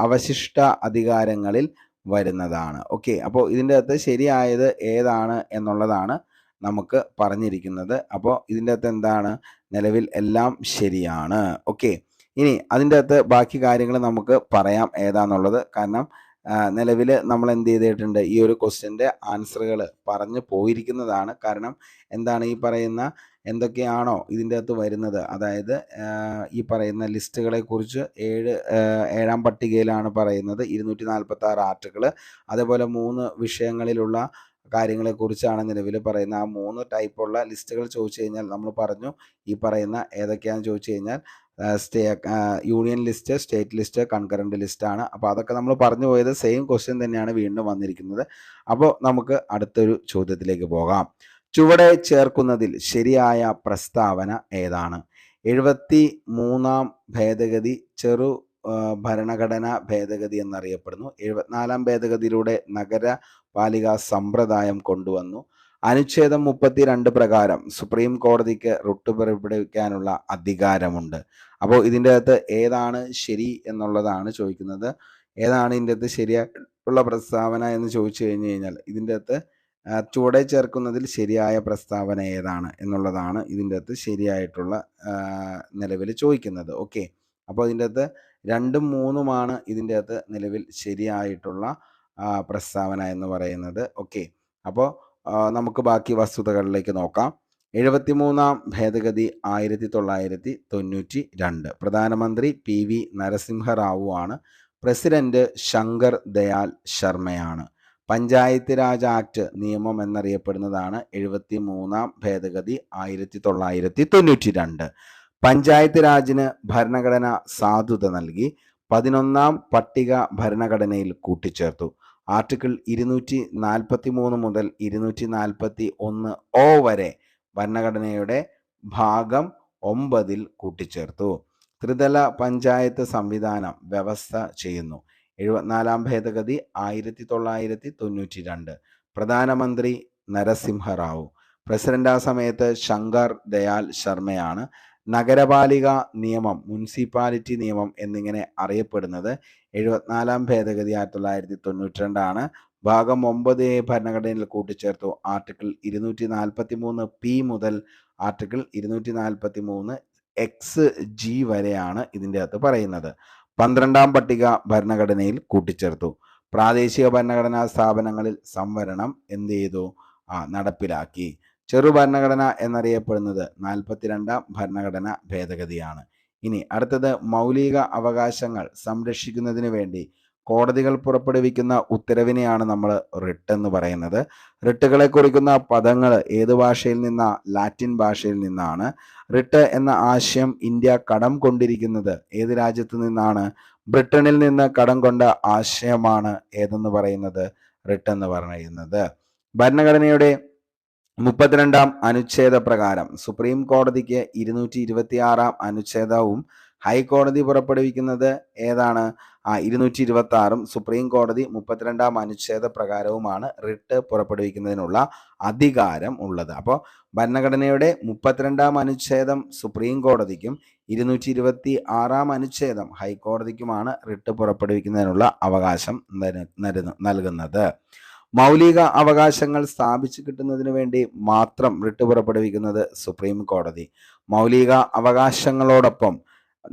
അവശിഷ്ട അധികാരങ്ങളിൽ വരുന്നതാണ്. ഓക്കെ, അപ്പോൾ ഇതിൻ്റെ അകത്ത് ശരിയായത് ഏതാണ് എന്നുള്ളതാണ് നമുക്ക് പറഞ്ഞിരിക്കുന്നത്. അപ്പോൾ ഇതിൻ്റെ അകത്ത് എന്താണ്? നിലവിൽ എല്ലാം ശരിയാണ്. ഓക്കെ, ഇനി അതിൻ്റെ അകത്ത് ബാക്കി കാര്യങ്ങൾ നമുക്ക് പറയാം ഏതാന്നുള്ളത്. കാരണം നിലവിൽ നമ്മൾ എന്ത് ചെയ്തിട്ടുണ്ട്? ഈ ഒരു ക്വസ്റ്റ്യൻ്റെ ആൻസറുകൾ പറഞ്ഞു പോയിരിക്കുന്നതാണ്. കാരണം എന്താണ് ഈ പറയുന്ന എന്തൊക്കെയാണോ ഇതിൻ്റെ അകത്ത് വരുന്നത്, അതായത് ഈ പറയുന്ന ലിസ്റ്റുകളെ കുറിച്ച് 7ാം പട്ടികയിലാണ് പറയുന്നത്. 246 ആർട്ടിക്കിൾ, അതേപോലെ 3 വിഷയങ്ങളിലുള്ള കാര്യങ്ങളെക്കുറിച്ചാണ് നിലവിൽ പറയുന്ന. ആ 3 ടൈപ്പുള്ള ലിസ്റ്റുകൾ ചോദിച്ചു കഴിഞ്ഞാൽ നമ്മൾ പറഞ്ഞു ഈ പറയുന്ന ഏതൊക്കെയാണെന്ന് ചോദിച്ചു കഴിഞ്ഞാൽ union list, state list, concurrent list ആണ്. അപ്പോൾ അതൊക്കെ നമ്മൾ പറഞ്ഞു പോയത് സെയിം ക്വസ്റ്റ്യൻ തന്നെയാണ് വീണ്ടും വന്നിരിക്കുന്നത്. അപ്പോൾ നമുക്ക് അടുത്തൊരു ചോദ്യത്തിലേക്ക് പോകാം. ചുവടെ ചേർക്കുന്നതിൽ ശരിയായ പ്രസ്താവന ഏതാണ്? 73ാം ഭേദഗതി ചെറു ഭരണഘടനാ ഭേദഗതി എന്നറിയപ്പെടുന്നു. 74ാം ഭേദഗതിയിലൂടെ നഗരപാലിക സമ്പ്രദായം കൊണ്ടുവന്നു. അനുച്ഛേദം 32 പ്രകാരം സുപ്രീം കോടതിക്ക് റിട്ട് പുറപ്പെടുവിക്കാനുള്ള അധികാരമുണ്ട്. അപ്പോൾ ഇതിൻ്റെ അകത്ത് ഏതാണ് ശരി എന്നുള്ളതാണ് ചോദിക്കുന്നത്. ഏതാണ് ഇതിൻ്റെ അകത്ത് ശരിയായിട്ടുള്ള പ്രസ്താവന എന്ന് ചോദിച്ചു കഴിഞ്ഞു കഴിഞ്ഞാൽ ഇതിൻ്റെ അകത്ത് ചുവടെ ചേർക്കുന്നതിൽ ശരിയായ പ്രസ്താവന ഏതാണ് എന്നുള്ളതാണ് ഇതിൻ്റെ അകത്ത് ശരിയായിട്ടുള്ള നിലവിൽ ചോദിക്കുന്നത്. ഓക്കെ, അപ്പോൾ ഇതിൻ്റെ അകത്ത് 2ഉം 3ഉമാണ് ഇതിൻ്റെ അകത്ത് നിലവിൽ ശരിയായിട്ടുള്ള പ്രസ്താവന എന്ന് പറയുന്നത്. ഓക്കെ, അപ്പോൾ നമുക്ക് ബാക്കി വസ്തുതകളിലേക്ക് നോക്കാം. 73ാം ഭേദഗതി 1992. പ്രധാനമന്ത്രി PV നരസിംഹറാവു ആണ്. പ്രസിഡന്റ് ശങ്കർ ദയാൽ ശർമ്മയാണ്. പഞ്ചായത്ത് രാജ് ആക്ട് നിയമം എന്നറിയപ്പെടുന്നതാണ് 73ാം ഭേദഗതി 1992. പഞ്ചായത്ത് രാജിന് ഭരണഘടന സാധുത നൽകി. 11ാം പട്ടിക ഭരണഘടനയിൽ കൂട്ടിച്ചേർത്തു. ആർട്ടിക്കിൾ 243 മുതൽ 241 വരെ ഭരണഘടനയുടെ ഭാഗം 9 കൂട്ടിച്ചേർത്തു. ത്രിതല പഞ്ചായത്ത് സംവിധാനം വ്യവസ്ഥ ചെയ്യുന്നു. 74ാം ഭേദഗതി 1992. പ്രധാനമന്ത്രി നരസിംഹറാവു. പ്രസിഡന്റ് ആ സമയത്ത് ശങ്കർ ദയാൽ ശർമ്മയാണ്. നഗരപാലിക നിയമം, മുനിസിപ്പാലിറ്റി നിയമം എന്നിങ്ങനെ അറിയപ്പെടുന്നത് 74ാം ഭേദഗതി 1992 ഭാഗം 9 ഭരണഘടനയിൽ കൂട്ടിച്ചേർത്തു. ആർട്ടിക്കിൾ 243 മുതൽ ആർട്ടിക്കിൾ 243 വരെയാണ് ഇതിൻ്റെ അകത്ത് പറയുന്നത്. 12ാം പട്ടിക ഭരണഘടനയിൽ കൂട്ടിച്ചേർത്തു. പ്രാദേശിക ഭരണഘടനാ സ്ഥാപനങ്ങളിൽ സംവരണം എന്ത് ചെയ്തു? നടപ്പിലാക്കി. ചെറു ഭരണഘടന എന്നറിയപ്പെടുന്നത് 42ാം ഭരണഘടന ഭേദഗതിയാണ്. ഇനി അടുത്തത് മൗലിക അവകാശങ്ങൾ സംരക്ഷിക്കുന്നതിന് വേണ്ടി കോടതികൾ പുറപ്പെടുവിക്കുന്ന ഉത്തരവിനെയാണ് നമ്മൾ റിട്ട് എന്ന് പറയുന്നത്. റിട്ടുകളെ കുറിക്കുന്ന പദങ്ങൾ ഏത് ഭാഷയിൽ നിന്നാ? ലാറ്റിൻ ഭാഷയിൽ നിന്നാണ്. റിട്ട് എന്ന ആശയം ഇന്ത്യ കടം കൊണ്ടിരിക്കുന്നത് ഏത് രാജ്യത്ത് നിന്നാണ്? ബ്രിട്ടനിൽ നിന്ന് കടം കൊണ്ട ആശയമാണ് ഏതെന്ന് പറയുന്നത്? റിട്ട് എന്ന് പറയുന്നത്. ഭരണഘടനയുടെ 32ാം അനുച്ഛേദ പ്രകാരം സുപ്രീം കോടതിക്ക് 226ാം അനുച്ഛേദവും ഹൈക്കോടതി പുറപ്പെടുവിക്കുന്നത് ഏതാണ്? 226ഉം സുപ്രീം കോടതി 32ാം അനുച്ഛേദ പ്രകാരവുമാണ് റിട്ട് പുറപ്പെടുവിക്കുന്നതിനുള്ള അധികാരം ഉള്ളത്. അപ്പോൾ ഭരണഘടനയുടെ 32ാം അനുച്ഛേദം സുപ്രീം കോടതിക്കും 226ാം അനുച്ഛേദം ഹൈക്കോടതിക്കുമാണ് റിട്ട് പുറപ്പെടുവിക്കുന്നതിനുള്ള അവകാശം നൽകുന്നത്. മൗലിക അവകാശങ്ങൾ സ്ഥാപിച്ചു കിട്ടുന്നതിന് വേണ്ടി മാത്രം റിട്ട് പുറപ്പെടുവിക്കുന്നത് സുപ്രീം കോടതി. മൗലിക അവകാശങ്ങളോടൊപ്പം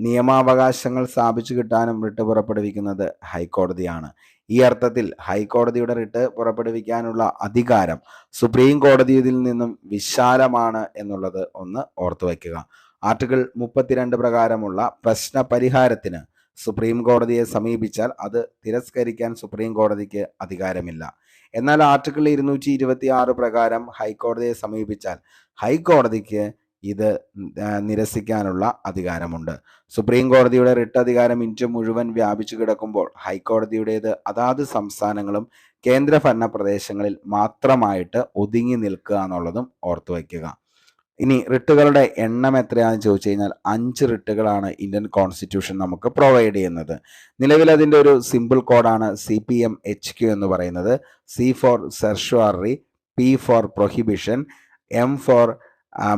നിയമാവകാശങ്ങൾ സ്ഥാപിച്ചു കിട്ടാനും റിട്ട് പുറപ്പെടുവിക്കുന്നത് ഹൈക്കോടതിയാണ്. ഈ അർത്ഥത്തിൽ ഹൈക്കോടതിയുടെ റിട്ട് പുറപ്പെടുവിക്കാനുള്ള അധികാരം സുപ്രീം കോടതിയിൽ നിന്നും വിശാലമാണ് എന്നുള്ളത് ഒന്ന് ഓർത്തു വയ്ക്കുക. ആർട്ടിക്കിൾ 32 പ്രകാരമുള്ള പ്രശ്ന പരിഹാരത്തിന് സുപ്രീം കോടതിയെ സമീപിച്ചാൽ അത് തിരസ്കരിക്കാൻ സുപ്രീം കോടതിക്ക് അധികാരമില്ല. എന്നാൽ ആർട്ടിക്കിൾ 226 പ്രകാരം ഹൈക്കോടതിയെ സമീപിച്ചാൽ ഹൈക്കോടതിക്ക് ഇത് നിരസിക്കാനുള്ള അധികാരമുണ്ട്. സുപ്രീം കോടതിയുടെ റിട്ട് അധികാരം ഇന്ത്യ മുഴുവൻ വ്യാപിച്ചു കിടക്കുമ്പോൾ ഹൈക്കോടതിയുടേത് അതാത് സംസ്ഥാനങ്ങളും കേന്ദ്രഭരണ പ്രദേശങ്ങളിൽ മാത്രമായിട്ട് ഒതുങ്ങി നിൽക്കുക എന്നുള്ളതും ഓർത്തു വയ്ക്കുക. ഇനി റിട്ടുകളുടെ എണ്ണം എത്രയാണെന്ന് ചോദിച്ചു കഴിഞ്ഞാൽ 5 റിട്ടുകളാണ് ഇന്ത്യൻ കോൺസ്റ്റിറ്റ്യൂഷൻ നമുക്ക് പ്രൊവൈഡ് ചെയ്യുന്നത്. നിലവിൽ അതിൻ്റെ ഒരു സിമ്പിൾ കോഡാണ് CPM-HQ എന്ന് പറയുന്നത്. C for certiorari, P for prohibition, M for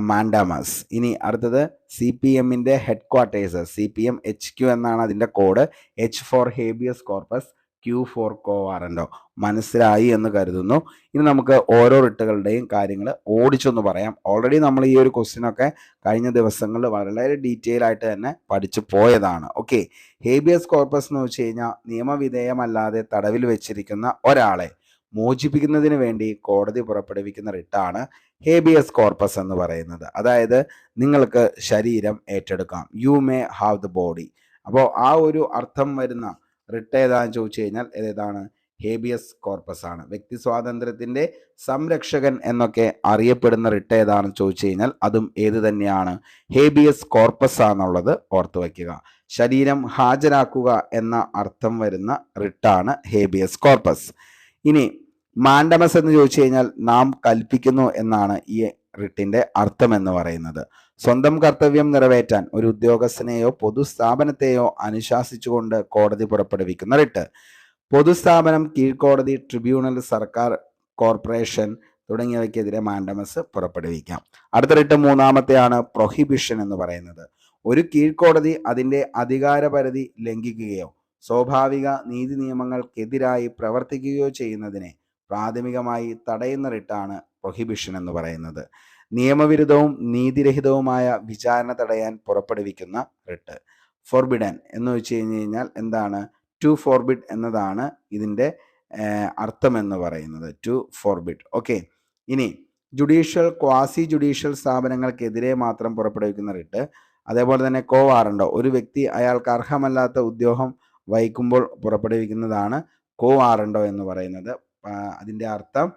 mandamus. ഇനി അടുത്തത് CPM-ന്റെ ഹെഡ് ക്വാർട്ടേഴ്സ് CPM-HQ എന്നാണ് അതിൻ്റെ code. H for habeas corpus, Q for quo warranto. മനസ്സിലായി എന്ന് കരുതുന്നു. ഇനി നമുക്ക് ഓരോ റിട്ടുകളുടെയും കാര്യങ്ങൾ ഓടിച്ചൊന്ന് പറയാം. ഓൾറെഡി നമ്മൾ ഈ ഒരു ക്വസ്റ്റ്യനൊക്കെ കഴിഞ്ഞ ദിവസങ്ങളിൽ വളരെ ഡീറ്റെയിൽ ആയിട്ട് തന്നെ പഠിച്ചു പോയതാണ്. ഓക്കെ, ഹേബിയസ് കോർപ്പസ് എന്ന് വെച്ച് കഴിഞ്ഞാൽ നിയമവിധേയമല്ലാതെ തടവിൽ വെച്ചിരിക്കുന്ന ഒരാളെ മോചിപ്പിക്കുന്നതിന് വേണ്ടി കോടതി പുറപ്പെടുവിക്കുന്ന റിട്ടാണ് ഹേബിയസ് കോർപ്പസ് എന്ന് പറയുന്നത്. അതായത് നിങ്ങൾക്ക് ശരീരം ഏറ്റെടുക്കാം, you may have the body. അപ്പോൾ ആ ഒരു അർത്ഥം വരുന്ന റിട്ട് ഏതാണെന്ന് ചോദിച്ചു കഴിഞ്ഞാൽ ഏതാണ്? ഹേബിയസ് കോർപ്പസ് ആണ്. വ്യക്തി സ്വാതന്ത്ര്യത്തിൻ്റെ സംരക്ഷകൻ എന്നൊക്കെ അറിയപ്പെടുന്ന റിട്ട് ഏതാണെന്ന് ചോദിച്ചു കഴിഞ്ഞാൽ അതും ഏത് തന്നെയാണ്? ഹേബിയസ് കോർപ്പസ് ആണെന്നുള്ളത് ഓർത്തു വയ്ക്കുക. ശരീരം ഹാജരാക്കുക എന്ന അർത്ഥം വരുന്ന റിട്ടാണ് ഹേബിയസ് കോർപ്പസ്. ഇനി മാൻഡമസ് എന്ന് ചോദിച്ചു കഴിഞ്ഞാൽ നാം കൽപ്പിക്കുന്നു എന്നാണ് ഈ റിട്ടിന്റെ അർത്ഥം എന്ന് പറയുന്നത്. സ്വന്തം കർത്തവ്യം നിറവേറ്റാൻ ഒരു ഉദ്യോഗസ്ഥനെയോ പൊതുസ്ഥാപനത്തെയോ അനുശാസിച്ചുകൊണ്ട് കോടതി പുറപ്പെടുവിക്കുന്ന റിട്ട്. പൊതുസ്ഥാപനം, കീഴ്ക്കോടതി, ട്രിബ്യൂണൽ, സർക്കാർ, കോർപ്പറേഷൻ തുടങ്ങിയവയ്ക്കെതിരെ മാൻഡമസ് പുറപ്പെടുവിക്കാം. അടുത്ത റിട്ട് മൂന്നാമത്തെയാണ് പ്രൊഹിബിഷൻ എന്ന് പറയുന്നത്. ഒരു കീഴ്ക്കോടതി അതിൻ്റെ അധികാരപരിധി ലംഘിക്കുകയോ സ്വാഭാവിക നീതി നിയമങ്ങൾക്കെതിരായി പ്രവർത്തിക്കുകയോ ചെയ്യുന്നതിനെ പ്രാഥമികമായി തടയുന്ന റിട്ടാണ് പ്രൊഹിബിഷൻ എന്ന് പറയുന്നത്. നിയമവിരുദ്ധവും നീതിരഹിതവുമായ വിചാരണ തടയാൻ പുറപ്പെടുവിക്കുന്ന റിട്ട്. ഫോർബിഡൻ എന്ന് വെച്ച് കഴിഞ്ഞാൽ എന്താണ്? ടു ഫോർബിഡ് എന്നതാണ് ഇതിൻ്റെ അർത്ഥം എന്ന് പറയുന്നത്. To forbid. ഓക്കെ. ഇനി ജുഡീഷ്യൽ, ക്വാസി ജുഡീഷ്യൽ സ്ഥാപനങ്ങൾക്കെതിരെ മാത്രം പുറപ്പെടുവിക്കുന്ന റിട്ട്, അതേപോലെ തന്നെ കോ വാറണ്ടോ, ഒരു വ്യക്തി അയാൾക്ക് അർഹമല്ലാത്ത ഉദ്യോഗം വഹിക്കുമ്പോൾ പുറപ്പെടുവിക്കുന്നതാണ് കോ വാറണ്ടോ എന്ന് പറയുന്നത്. അതിൻ്റെ അർത്ഥം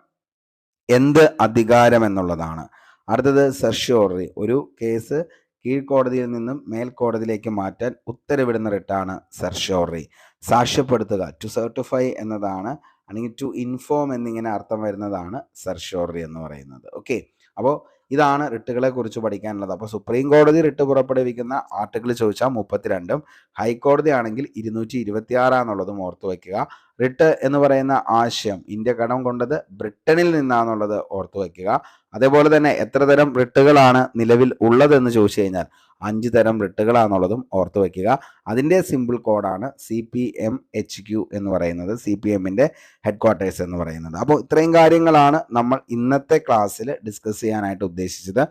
എന്ത് അധികാരം എന്നുള്ളതാണ്. അടുത്തത് സെർഷ്യോറി, ഒരു കേസ് കീഴ്ക്കോടതിയിൽ നിന്നും മേൽക്കോടതിയിലേക്ക് മാറ്റാൻ ഉത്തരവിടുന്ന റിട്ടാണ് സെർഷ്യോറി. സാക്ഷ്യപ്പെടുത്തുക, ടു സർട്ടിഫൈ എന്നതാണ്, അല്ലെങ്കിൽ ടു ഇൻഫോം എന്നിങ്ങനെ അർത്ഥം വരുന്നതാണ് സെർഷ്യോറി എന്ന് പറയുന്നത്. ഓക്കെ. അപ്പോൾ ഇതാണ് റിട്ടുകളെ കുറിച്ച് പഠിക്കാനുള്ളത്. അപ്പോൾ സുപ്രീം കോടതി റിട്ട് പുറപ്പെടുവിക്കുന്ന ആർട്ടിക്കിൾ ചോദിച്ചാൽ 32, ഹൈക്കോടതി ആണെങ്കിൽ 226 ഓർത്തു വയ്ക്കുക. റിട്ട് എന്ന് പറയുന്ന ആശയം ഇന്ത്യ കടം കൊണ്ടത് ബ്രിട്ടനിൽ നിന്നാണെന്നുള്ളത് ഓർത്തു വയ്ക്കുക. അതേപോലെ തന്നെ എത്ര തരം റിട്ടുകളാണ് നിലവിൽ ഉള്ളതെന്ന് ചോദിച്ചു കഴിഞ്ഞാൽ 5 തരം റിട്ടുകളാണെന്നുള്ളതും ഓർത്തു വയ്ക്കുക. അതിൻ്റെ സിമ്പിൾ കോഡാണ് CPMHQ എന്ന് പറയുന്നത്, CPMൻ്റെ ഹെഡ്ക്വാർട്ടേഴ്സ് എന്ന് പറയുന്നത്. അപ്പോൾ ഇത്രയും കാര്യങ്ങളാണ് നമ്മൾ ഇന്നത്തെ ക്ലാസ്സിൽ ഡിസ്കസ് ചെയ്യാനായിട്ട് ഉദ്ദേശിച്ചത്.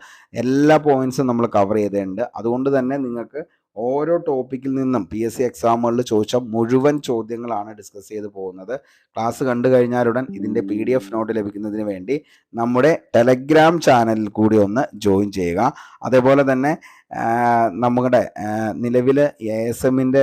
എല്ലാ പോയിന്റ്സും നമ്മൾ കവർ ചെയ്തിട്ടുണ്ട്. അതുകൊണ്ട് തന്നെ നിങ്ങൾക്ക് ഓരോ ടോപ്പിക്കിൽ നിന്നും PSC എക്സാമുകളിൽ ചോദിച്ച മുഴുവൻ ചോദ്യങ്ങളാണ് ഡിസ്കസ് ചെയ്ത് പോകുന്നത്. ക്ലാസ് കണ്ടു കഴിഞ്ഞാലുടൻ ഇതിൻ്റെ PDF നോട്ട് ലഭിക്കുന്നതിന് വേണ്ടി നമ്മുടെ ടെലഗ്രാം ചാനലിൽ കൂടി ഒന്ന് ജോയിൻ ചെയ്യുക. അതേപോലെ തന്നെ നമ്മുടെ നിലവിൽ ASMൻ്റെ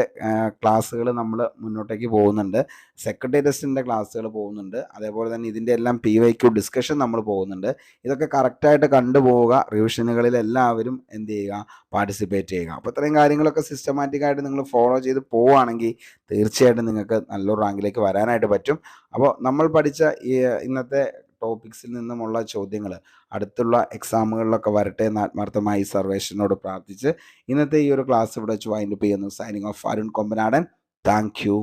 ക്ലാസ്സുകൾ നമ്മൾ മുന്നോട്ടേക്ക് പോകുന്നുണ്ട്, സെക്രട്ടറി ടെസ്റ്റിൻ്റെ ക്ലാസ്സുകൾ പോകുന്നുണ്ട്, അതേപോലെ തന്നെ ഇതിൻ്റെ എല്ലാം PYQ ഡിസ്കഷൻ നമ്മൾ പോകുന്നുണ്ട്. ഇതൊക്കെ കറക്റ്റായിട്ട് കണ്ടുപോവുക. റിവിഷനുകളിൽ എല്ലാവരും എന്ത് ചെയ്യുക? പാർട്ടിസിപ്പേറ്റ് ചെയ്യുക. അപ്പോൾ ഇത്രയും കാര്യങ്ങളൊക്കെ സിസ്റ്റമാറ്റിക്കായിട്ട് നിങ്ങൾ ഫോളോ ചെയ്ത് പോവുകയാണെങ്കിൽ തീർച്ചയായിട്ടും നിങ്ങൾക്ക് നല്ലൊരു റാങ്കിലേക്ക് വരാനായിട്ട് പറ്റും. അപ്പോൾ നമ്മൾ പഠിച്ച ഈ ഇന്നത്തെ ടോപ്പിക്സിൽ നിന്നുമുള്ള ചോദ്യങ്ങൾ അടുത്തുള്ള എക്സാമുകളിലൊക്കെ വരട്ടെ എന്ന് ആത്മാർത്ഥമായി സർവേശ്വരനോട് പ്രാർത്ഥിച്ച് ഇന്നത്തെ ഈ ഒരു ക്ലാസ് ഇവിടെ വെച്ച് വൈൻഡപ്പ് ചെയ്യുന്നു. Signing off Arun Kombanadan. Thank you.